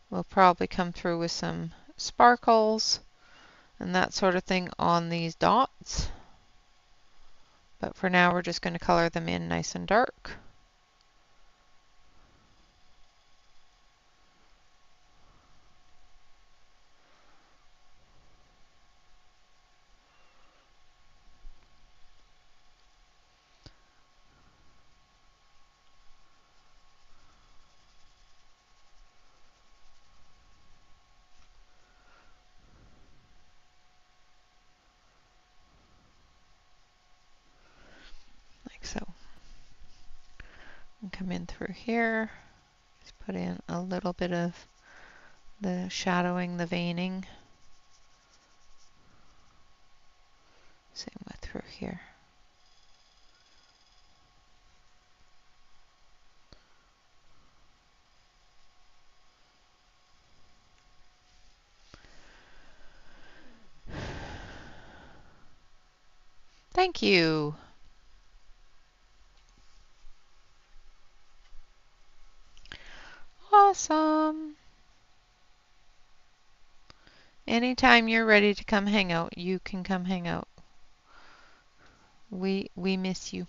We'll probably come through with some sparkles and that sort of thing on these dots. But for now, we're just going to color them in nice and dark. Like so. And come in through here. Just put in a little bit of the shadowing, the veining. Same with through here. Thank you. Awesome. Anytime you're ready to come hang out, you can come hang out. We miss you.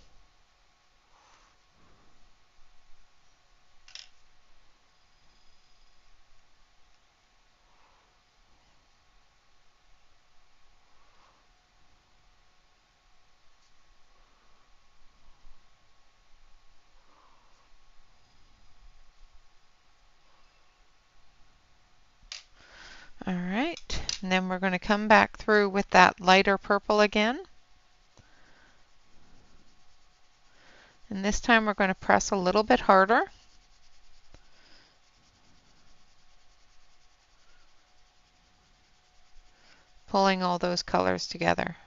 All right, and then we're going to come back through with that lighter purple again. And this time we're going to press a little bit harder. Pulling all those colors together.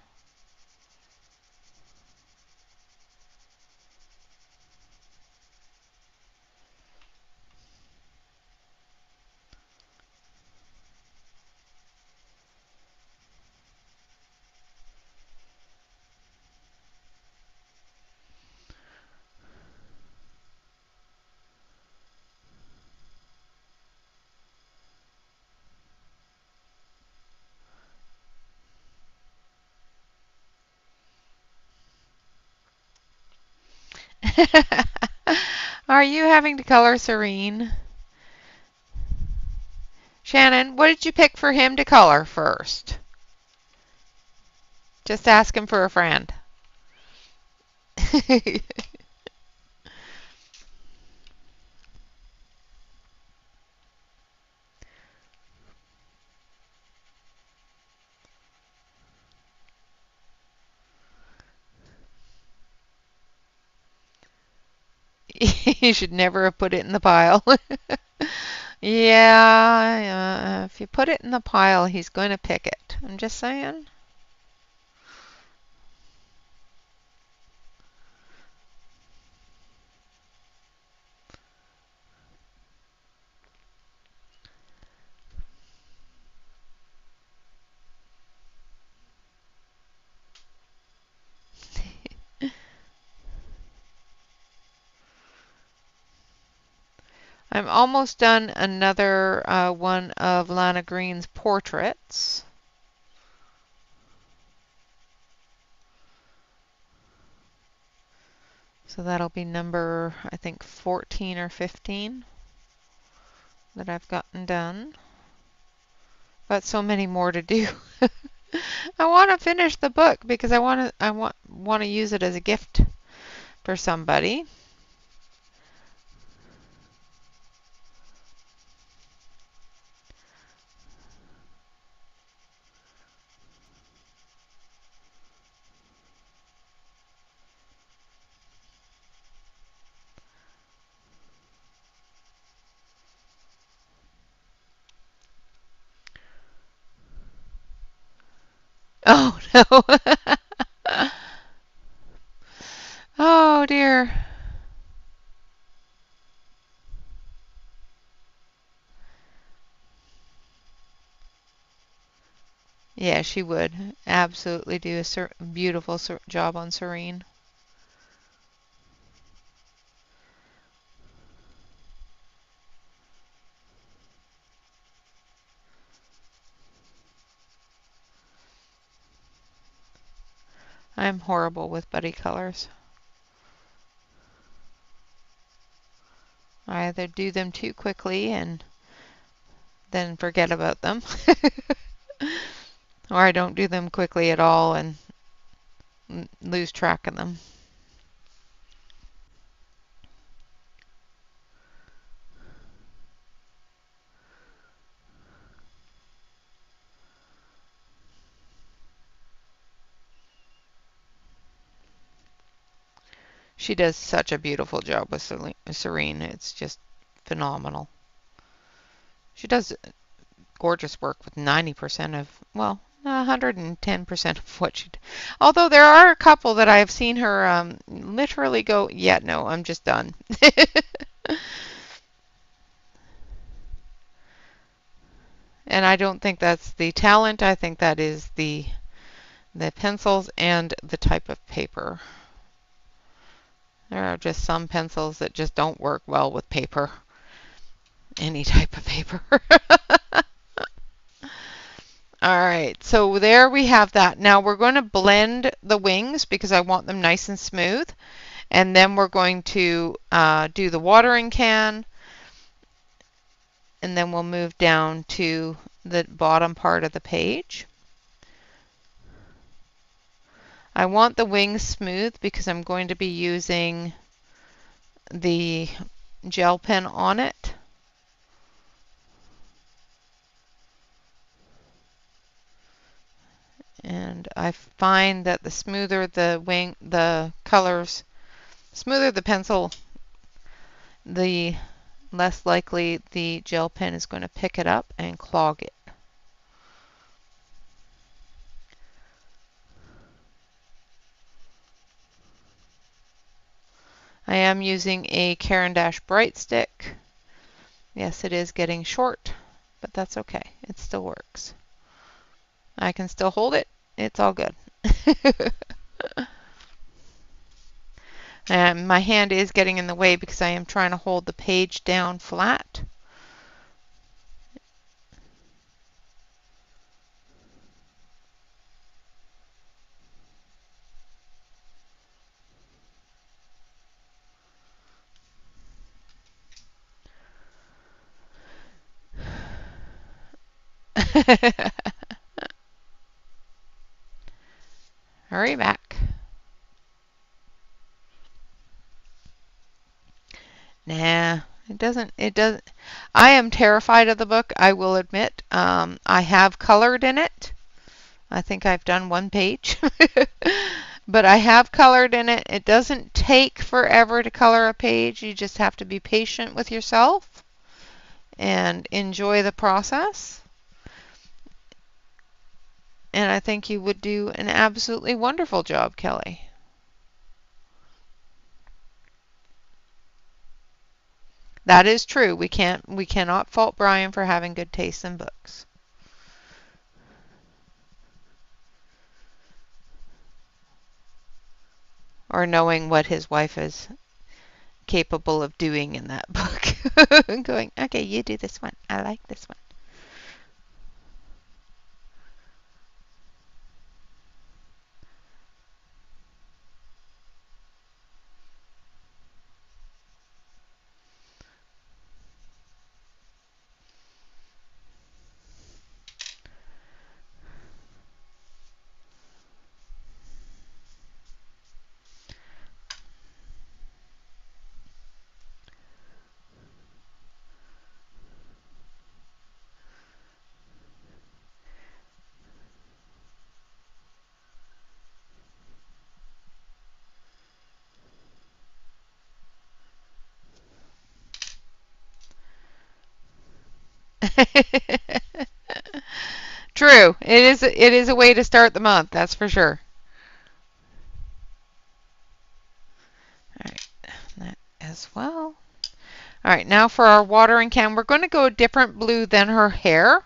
Are you having to color Serene? Shannon, what did you pick for him to color first? Just ask him for a friend. You should never have put it in the pile. Yeah, if you put it in the pile, he's going to pick it. I'm just saying. I'm almost done another one of Lana Green's portraits. So that'll be number, I think, 14 or 15 that I've gotten done. Got so many more to do. I want to finish the book because I want to use it as a gift for somebody. Oh no. Oh dear. Yeah, she would absolutely do a beautiful job on Serene. I'm horrible with buddy colors. I either do them too quickly and then forget about them, or I don't do them quickly at all and lose track of them. She does such a beautiful job with Serene. It's just phenomenal. She does gorgeous work with 90% of, well, 110% of what she does. Although there are a couple that I've seen her literally go, yeah, no, I'm just done. And I don't think that's the talent. I think that is the pencils and the type of paper. There are just some pencils that just don't work well with paper. Any type of paper. All right, so there we have that. Now we're going to blend the wings because I want them nice and smooth. And then we're going to do the watering can. And then we'll move down to the bottom part of the page. I want the wings smooth because I'm going to be using the gel pen on it. And I find that the smoother the colors, smoother the pencil, the less likely the gel pen is going to pick it up and clog it. I am using a Caran d'Ache Bright Stick. Yes, it is getting short, but that's okay. It still works. I can still hold it. It's all good. And my hand is getting in the way because I am trying to hold the page down flat. Hurry back. Nah, it doesn't. I am terrified of the book, I will admit. I have colored in it. I think I've done one page. But I have colored in it. It doesn't take forever to color a page. You just have to be patient with yourself and enjoy the process. And I think you would do an absolutely wonderful job, Kelly. That is true. We cannot fault Brian for having good taste in books. Or knowing what his wife is capable of doing in that book. And going, okay, you do this one. I like this one. True. It is a way to start the month, that's for sure. All right, that as well. All right, now for our watering can, we're going to go a different blue than her hair.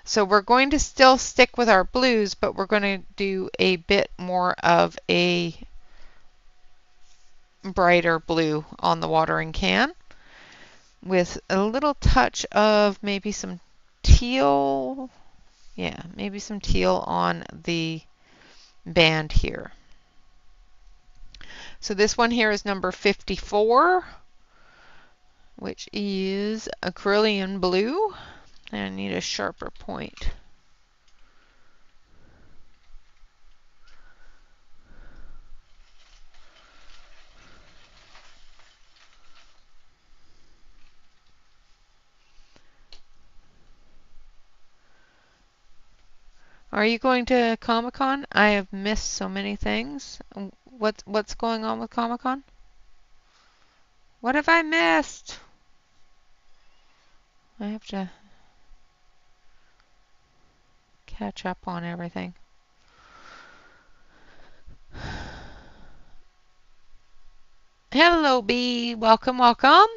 So we're going to still stick with our blues, but we're going to do a bit more of a brighter blue on the watering can with a little touch of maybe some teal. Yeah, maybe some teal on the band here. So this one here is number 54, which is acrylic blue. And I need a sharper point. Are you going to Comic-Con? I have missed so many things. What's going on with Comic-Con? What have I missed? I have to catch up on everything. Hello, Bee. Welcome, welcome.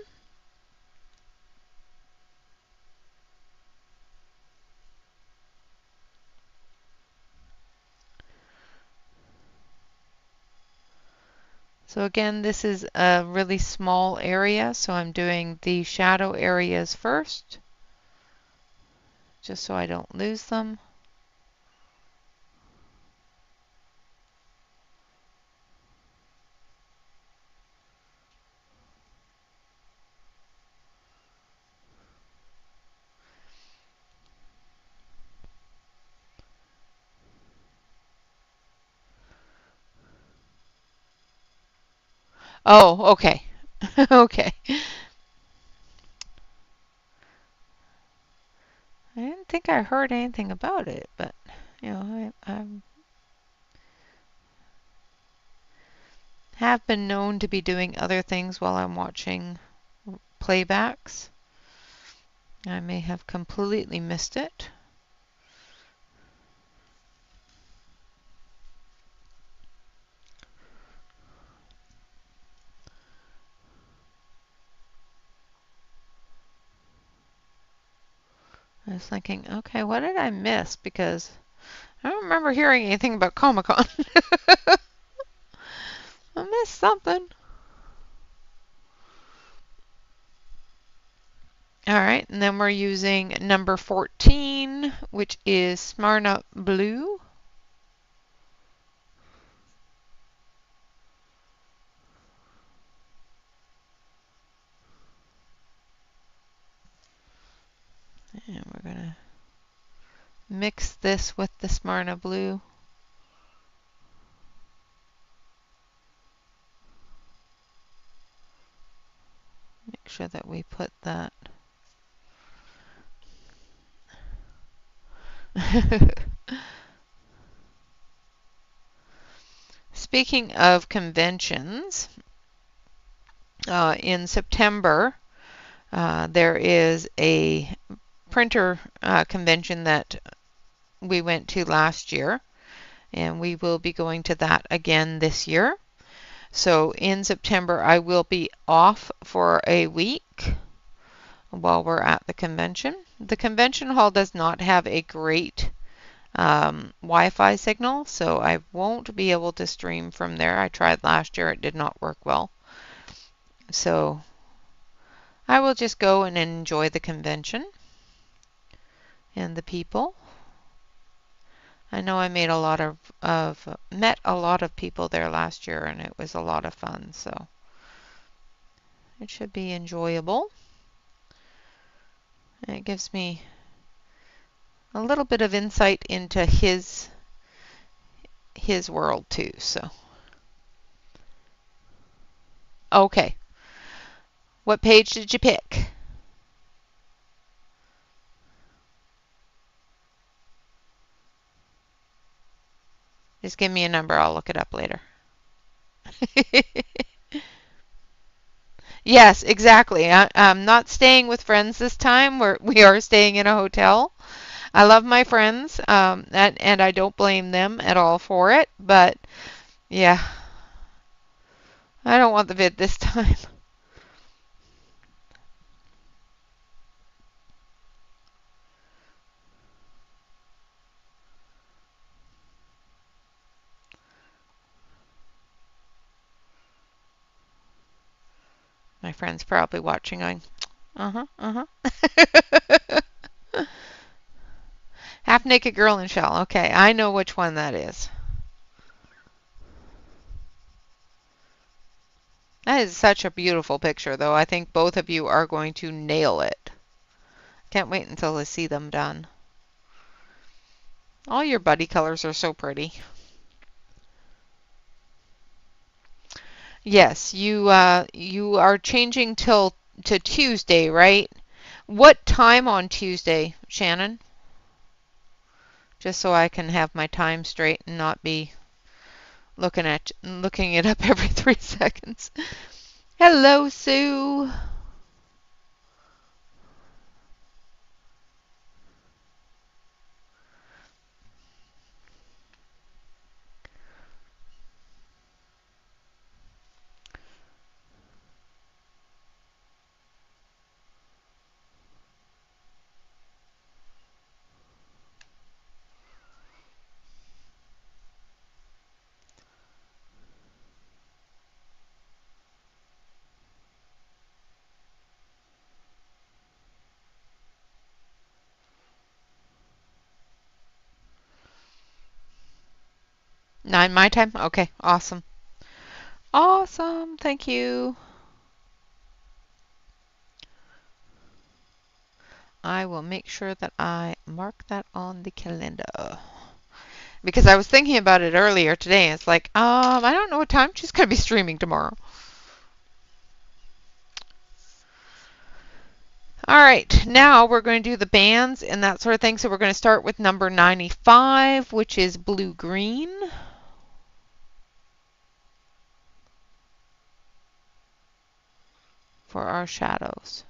So again, this is a really small area, so I'm doing the shadow areas first, just so I don't lose them. Oh, okay. Okay. I didn't think I heard anything about it, but you know, I have been known to be doing other things while I'm watching playbacks. I may have completely missed it. I was thinking, okay, what did I miss? Because I don't remember hearing anything about Comic-Con. I missed something. All right, and then we're using number 14, which is Smyrna Blue. And we're going to mix this with the Smyrna Blue. Make sure that we put that. Speaking of conventions, in September, there is a printer convention that we went to last year, and we will be going to that again this year. So in September, I will be off for a week while we're at the convention. The convention hall does not have a great Wi-Fi signal, so I won't be able to stream from there. I tried last year, it did not work well. So I will just go and enjoy the convention and the people. I know I made a lot met a lot of people there last year, and it was a lot of fun, so it should be enjoyable. And it gives me a little bit of insight into his world too, so. Okay. What page did you pick? Just give me a number. I'll look it up later. Yes, exactly. I'm not staying with friends this time. We are staying in a hotel. I love my friends, and I don't blame them at all for it. But yeah, I don't want the vid this time. My friend's probably watching going, uh-huh, uh-huh. Half Naked Girl in Shell. Okay, I know which one that is. That is such a beautiful picture, though. I think both of you are going to nail it. Can't wait until I see them done. All your buddy colors are so pretty. Yes, you are changing to Tuesday, right? What time on Tuesday, Shannon? Just so I can have my time straight and not be looking it up every 3 seconds. Hello, Sue. Nine my time? Okay, awesome. Awesome, thank you. I will make sure that I mark that on the calendar. Because I was thinking about it earlier today. It's like, I don't know what time she's going to be streaming tomorrow. All right, now we're going to do the bands and that sort of thing. So we're going to start with number 95, which is blue-green. For our shadows.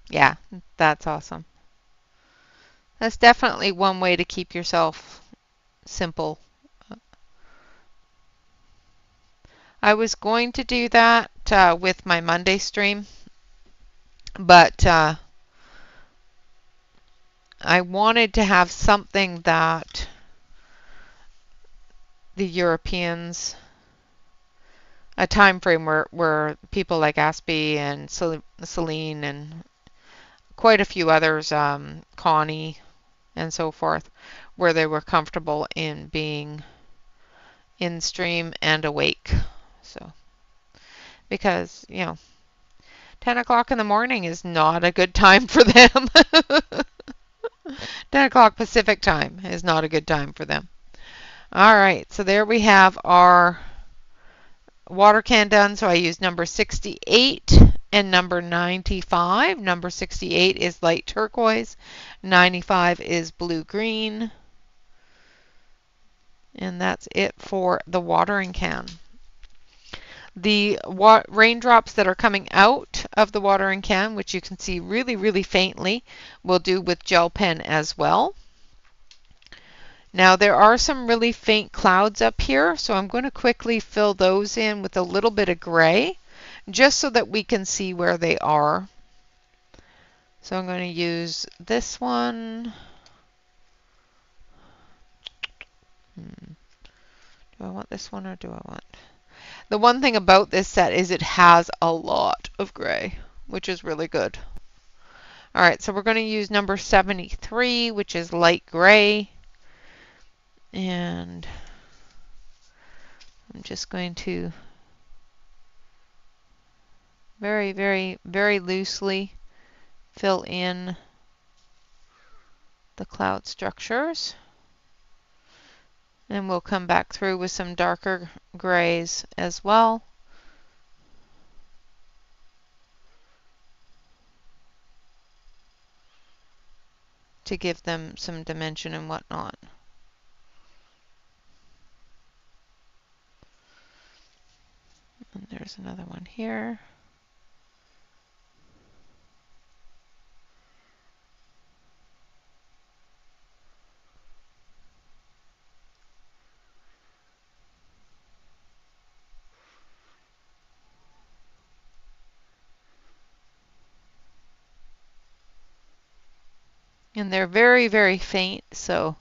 Yeah, that's awesome. That's definitely one way to keep yourself simple. I was going to do that with my Monday stream, but I wanted to have something that the Europeans, a time frame where people like Aspie and Celine and quite a few others, Connie and so forth, where they were comfortable in being in stream and awake. So, because, 10 o'clock in the morning is not a good time for them. 10 o'clock Pacific time is not a good time for them. All right, so there we have our water can done. So I used number 68 and number 95. Number 68 is light turquoise. 95 is blue-green. And that's it for the watering can. The raindrops that are coming out of the watering can, which you can see really, really faintly, will do with gel pen as well. Now there are some really faint clouds up here, so I'm going to quickly fill those in with a little bit of gray, just so that we can see where they are. So I'm going to use this one. Do I want this one or do I want... The one thing about this set is it has a lot of gray, which is really good. All right, so we're going to use number 73, which is light gray. And I'm just going to very, very, very loosely fill in the cloud structures. And we'll come back through with some darker grays as well. To give them some dimension and whatnot. And there's another one here. And they're very, very faint, so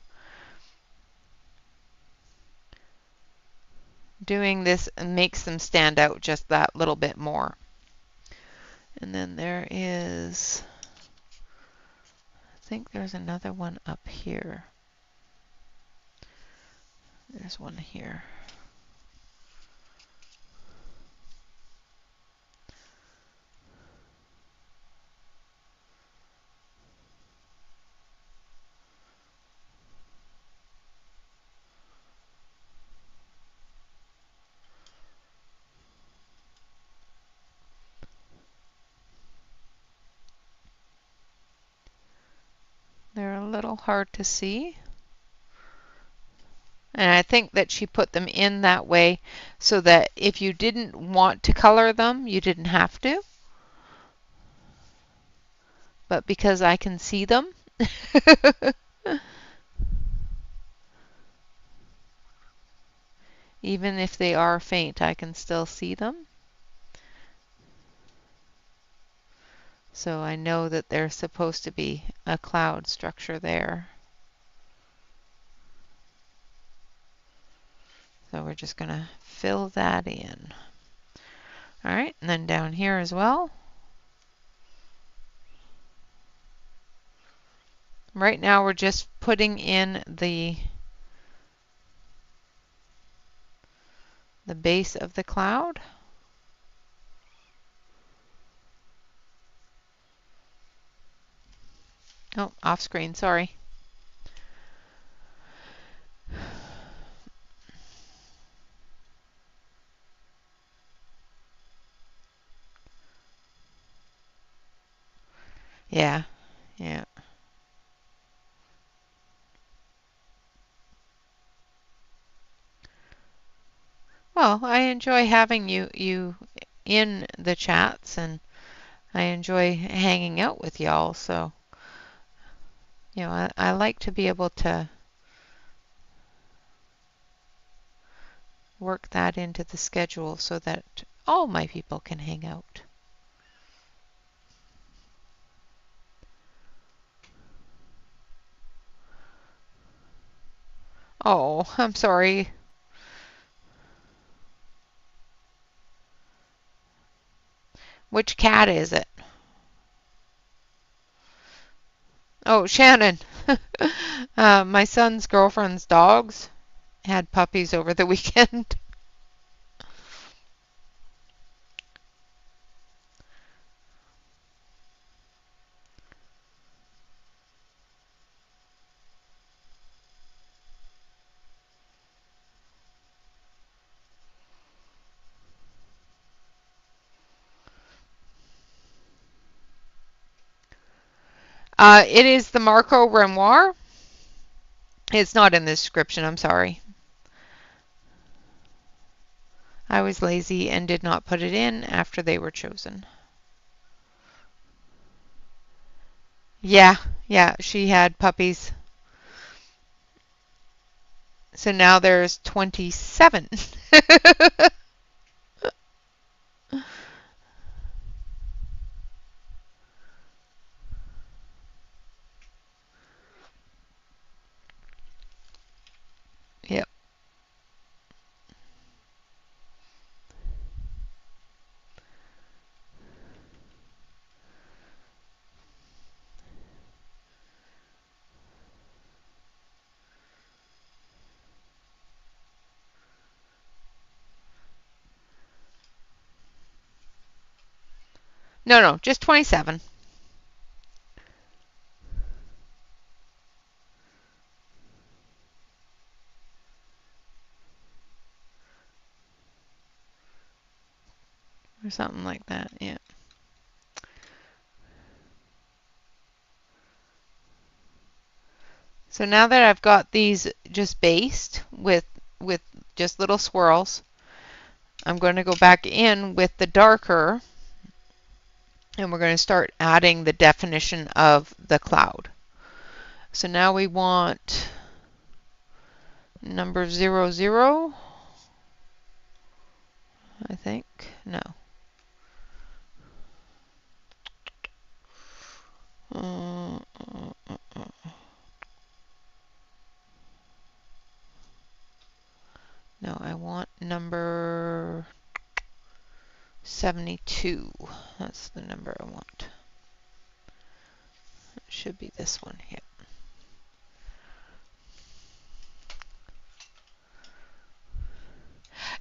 doing this makes them stand out just that little bit more. And then there is, I think there's another one up here. There's one here. They're a little hard to see. And I think that she put them in that way so that if you didn't want to color them, you didn't have to. But because I can see them, even if they are faint, I can still see them. So I know that there's supposed to be a cloud structure there. So we're just going to fill that in. All right, and then down here as well. Right now we're just putting in the base of the cloud. Oh, off screen, sorry. Yeah, yeah. Well, I enjoy having you in the chats, and I enjoy hanging out with y'all. So, you know, I like to be able to work that into the schedule so that all my people can hang out. Oh, I'm sorry. Which cat is it? Oh, Shannon. My son's girlfriend's dogs had puppies over the weekend. It is the Marco Renoir. It's not in the description, I'm sorry. I was lazy and did not put it in after they were chosen. Yeah, yeah, she had puppies. So now there's 27. Yep. No, no, just 27. Or something like that, yeah. So now that I've got these just based with just little swirls, I'm going to go back in with the darker and we're going to start adding the definition of the cloud. So now we want number 00, I think. No. No, I want number 72. That's the number I want. It should be this one here.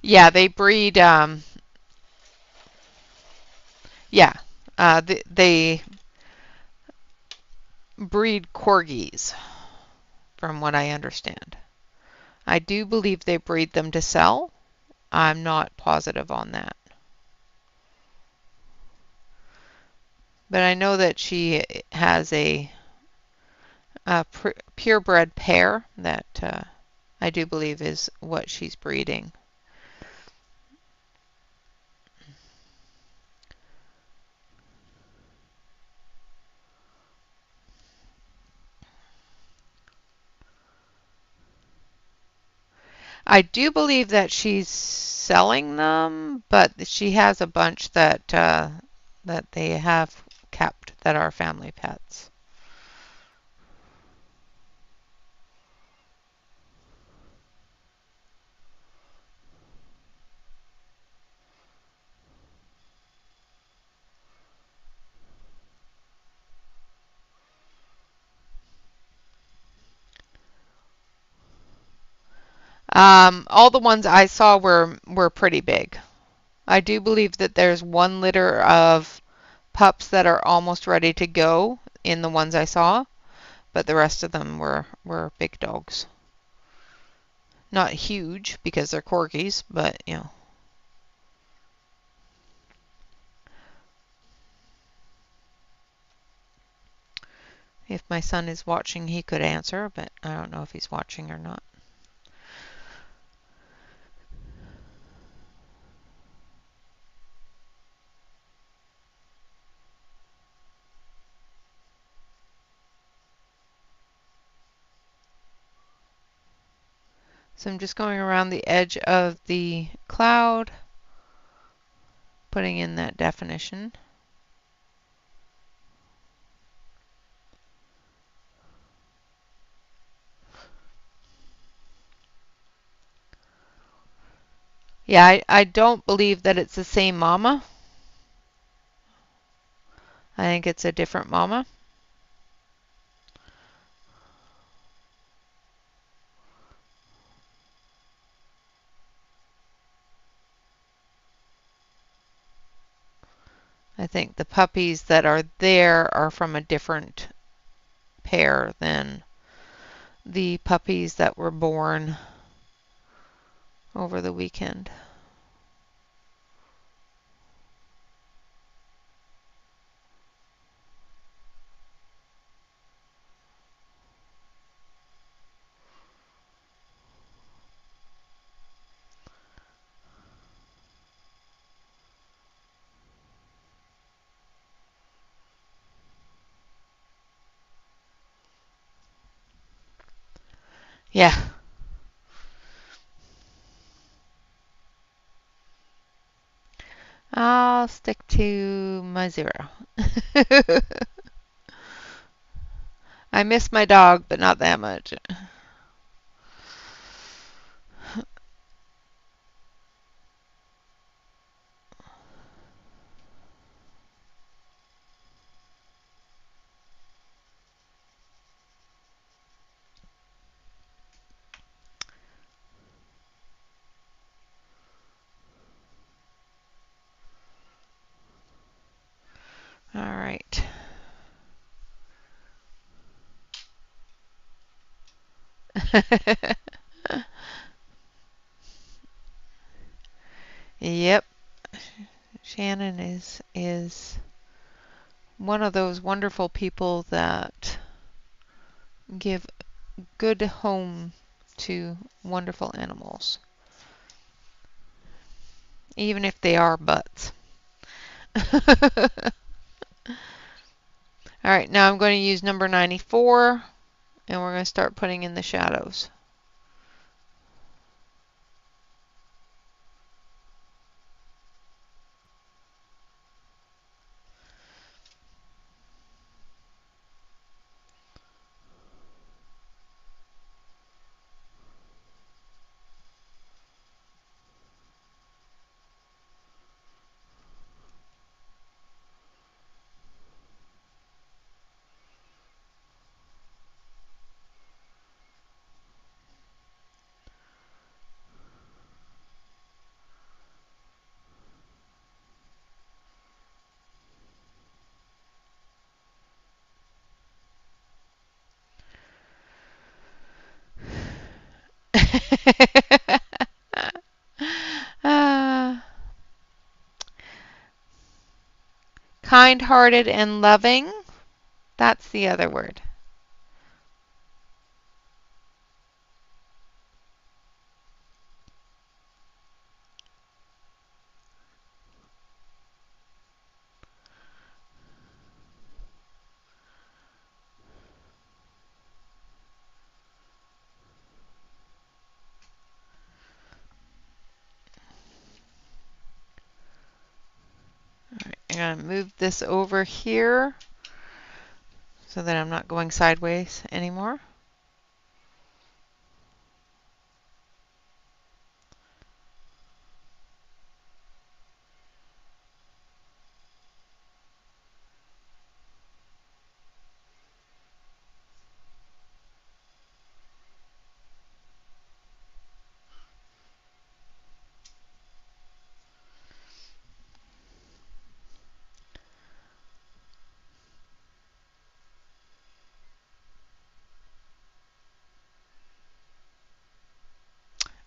Yeah, they breed, yeah, they breed corgis, from what I understand. I do believe they breed them to sell. I'm not positive on that. But I know that she has a purebred pair that I do believe is what she's breeding. I do believe that she's selling them, but she has a bunch that they have kept that are family pets. All the ones I saw were pretty big. I do believe that there's one litter of pups that are almost ready to go in the ones I saw, but the rest of them were big dogs. Not huge because they're corgis, but you know. If my son is watching, he could answer, but I don't know if he's watching or not. So I'm just going around the edge of the cloud, putting in that definition. Yeah, I don't believe that it's the same mama. I think it's a different mama. I think the puppies that are there are from a different pair than the puppies that were born over the weekend. Yeah. I'll stick to my 0. I miss my dog, but not that much. All right. Yep. Shannon is one of those wonderful people that give good home to wonderful animals, even if they are butts. All right, now I'm going to use number 94, and we're going to start putting in the shadows. uh, Kind-hearted and loving. That's the other word. All right, I'm going to move this over here so that I'm not going sideways anymore.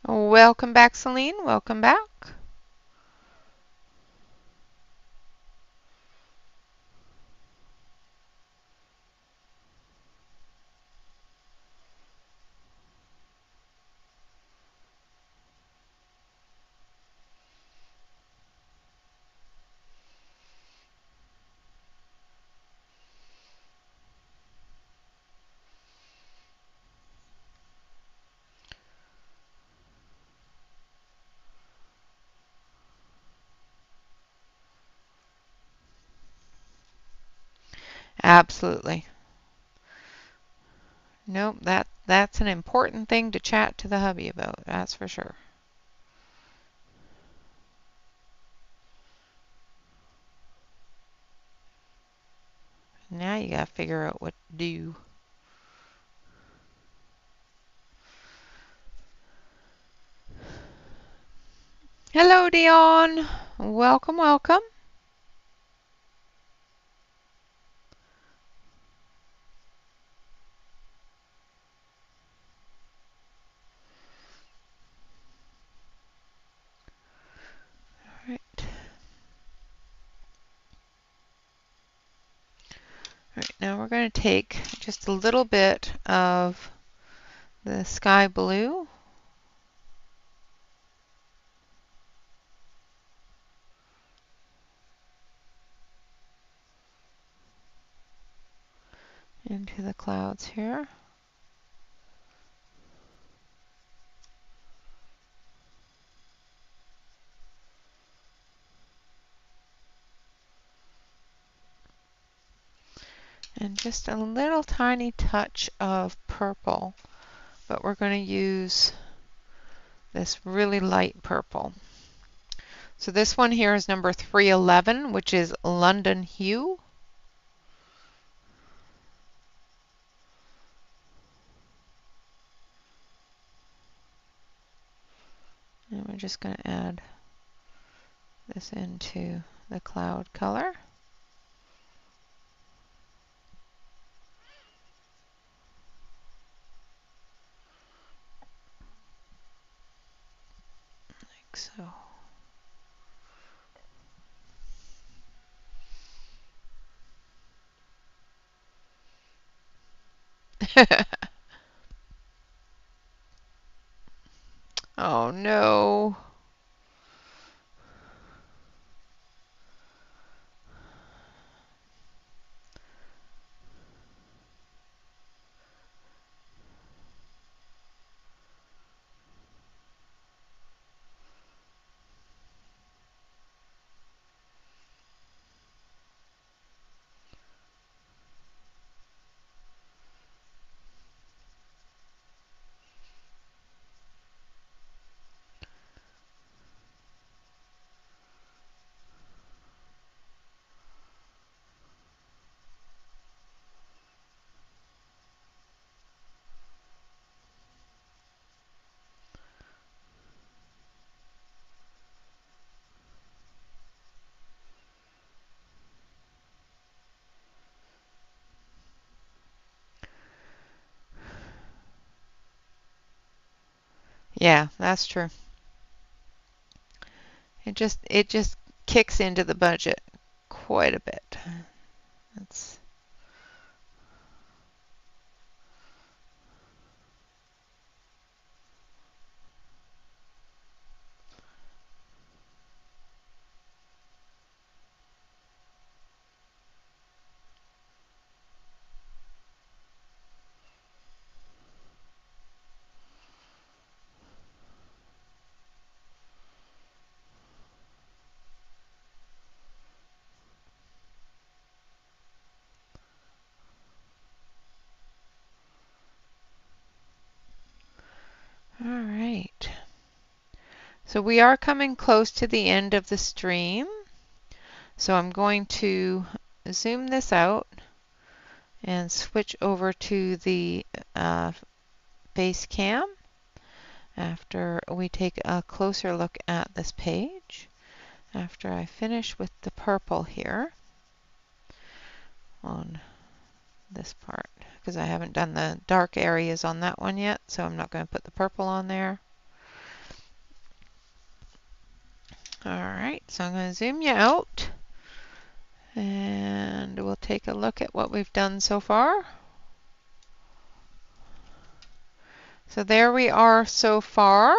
Welcome back, Celine. Welcome back. Absolutely. Nope, that's an important thing to chat to the hubby about, that's for sure. Now you gotta figure out what to do. Hello, Dion. Welcome, welcome. All right. All right, now we're going to take just a little bit of the sky blue into the clouds here. and just a little tiny touch of purple, but we're going to use this really light purple. So this one here is number 311, which is London Hue. And we're just going to add this into the cloud color. Like so. Oh no. Yeah, that's true. It just kicks into the budget quite a bit. That's all right. So we are coming close to the end of the stream. So I'm going to zoom this out and switch over to the base cam after we take a closer look at this page. After I finish with the purple here on this part, because I haven't done the dark areas on that one yet, so I'm not going to put the purple on there. Alright, so I'm going to zoom you out and we'll take a look at what we've done so far. So there we are so far,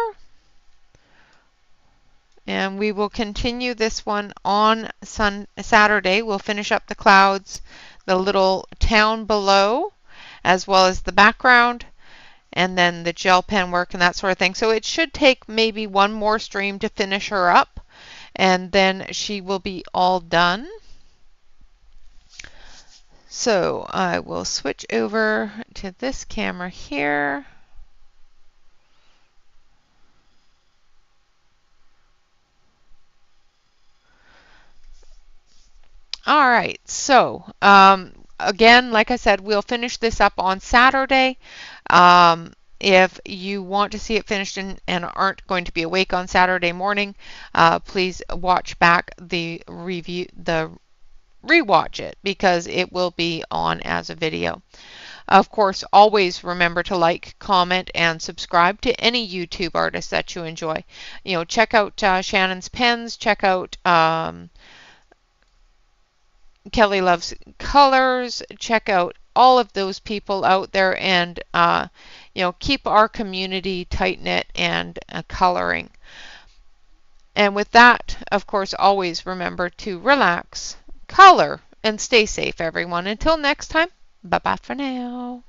and we will continue this one on Saturday. We'll finish up the clouds, the little town below, as well as the background, and then the gel pen work and that sort of thing. So it should take maybe one more stream to finish her up, and then she will be all done. So I will switch over to this camera here. All right, so again, like I said, we'll finish this up on Saturday. If you want to see it finished and aren't going to be awake on Saturday morning, please watch back the rewatch it, because it will be on as a video. Of course, always remember to like, comment, and subscribe to any YouTube artist that you enjoy. You know, check out Shannon's pens, check out Kelly Loves Colors, check out all of those people out there, and you know, keep our community tight-knit and coloring. And with that, of course, always remember to relax, color, and stay safe, everyone. Until next time, bye-bye for now.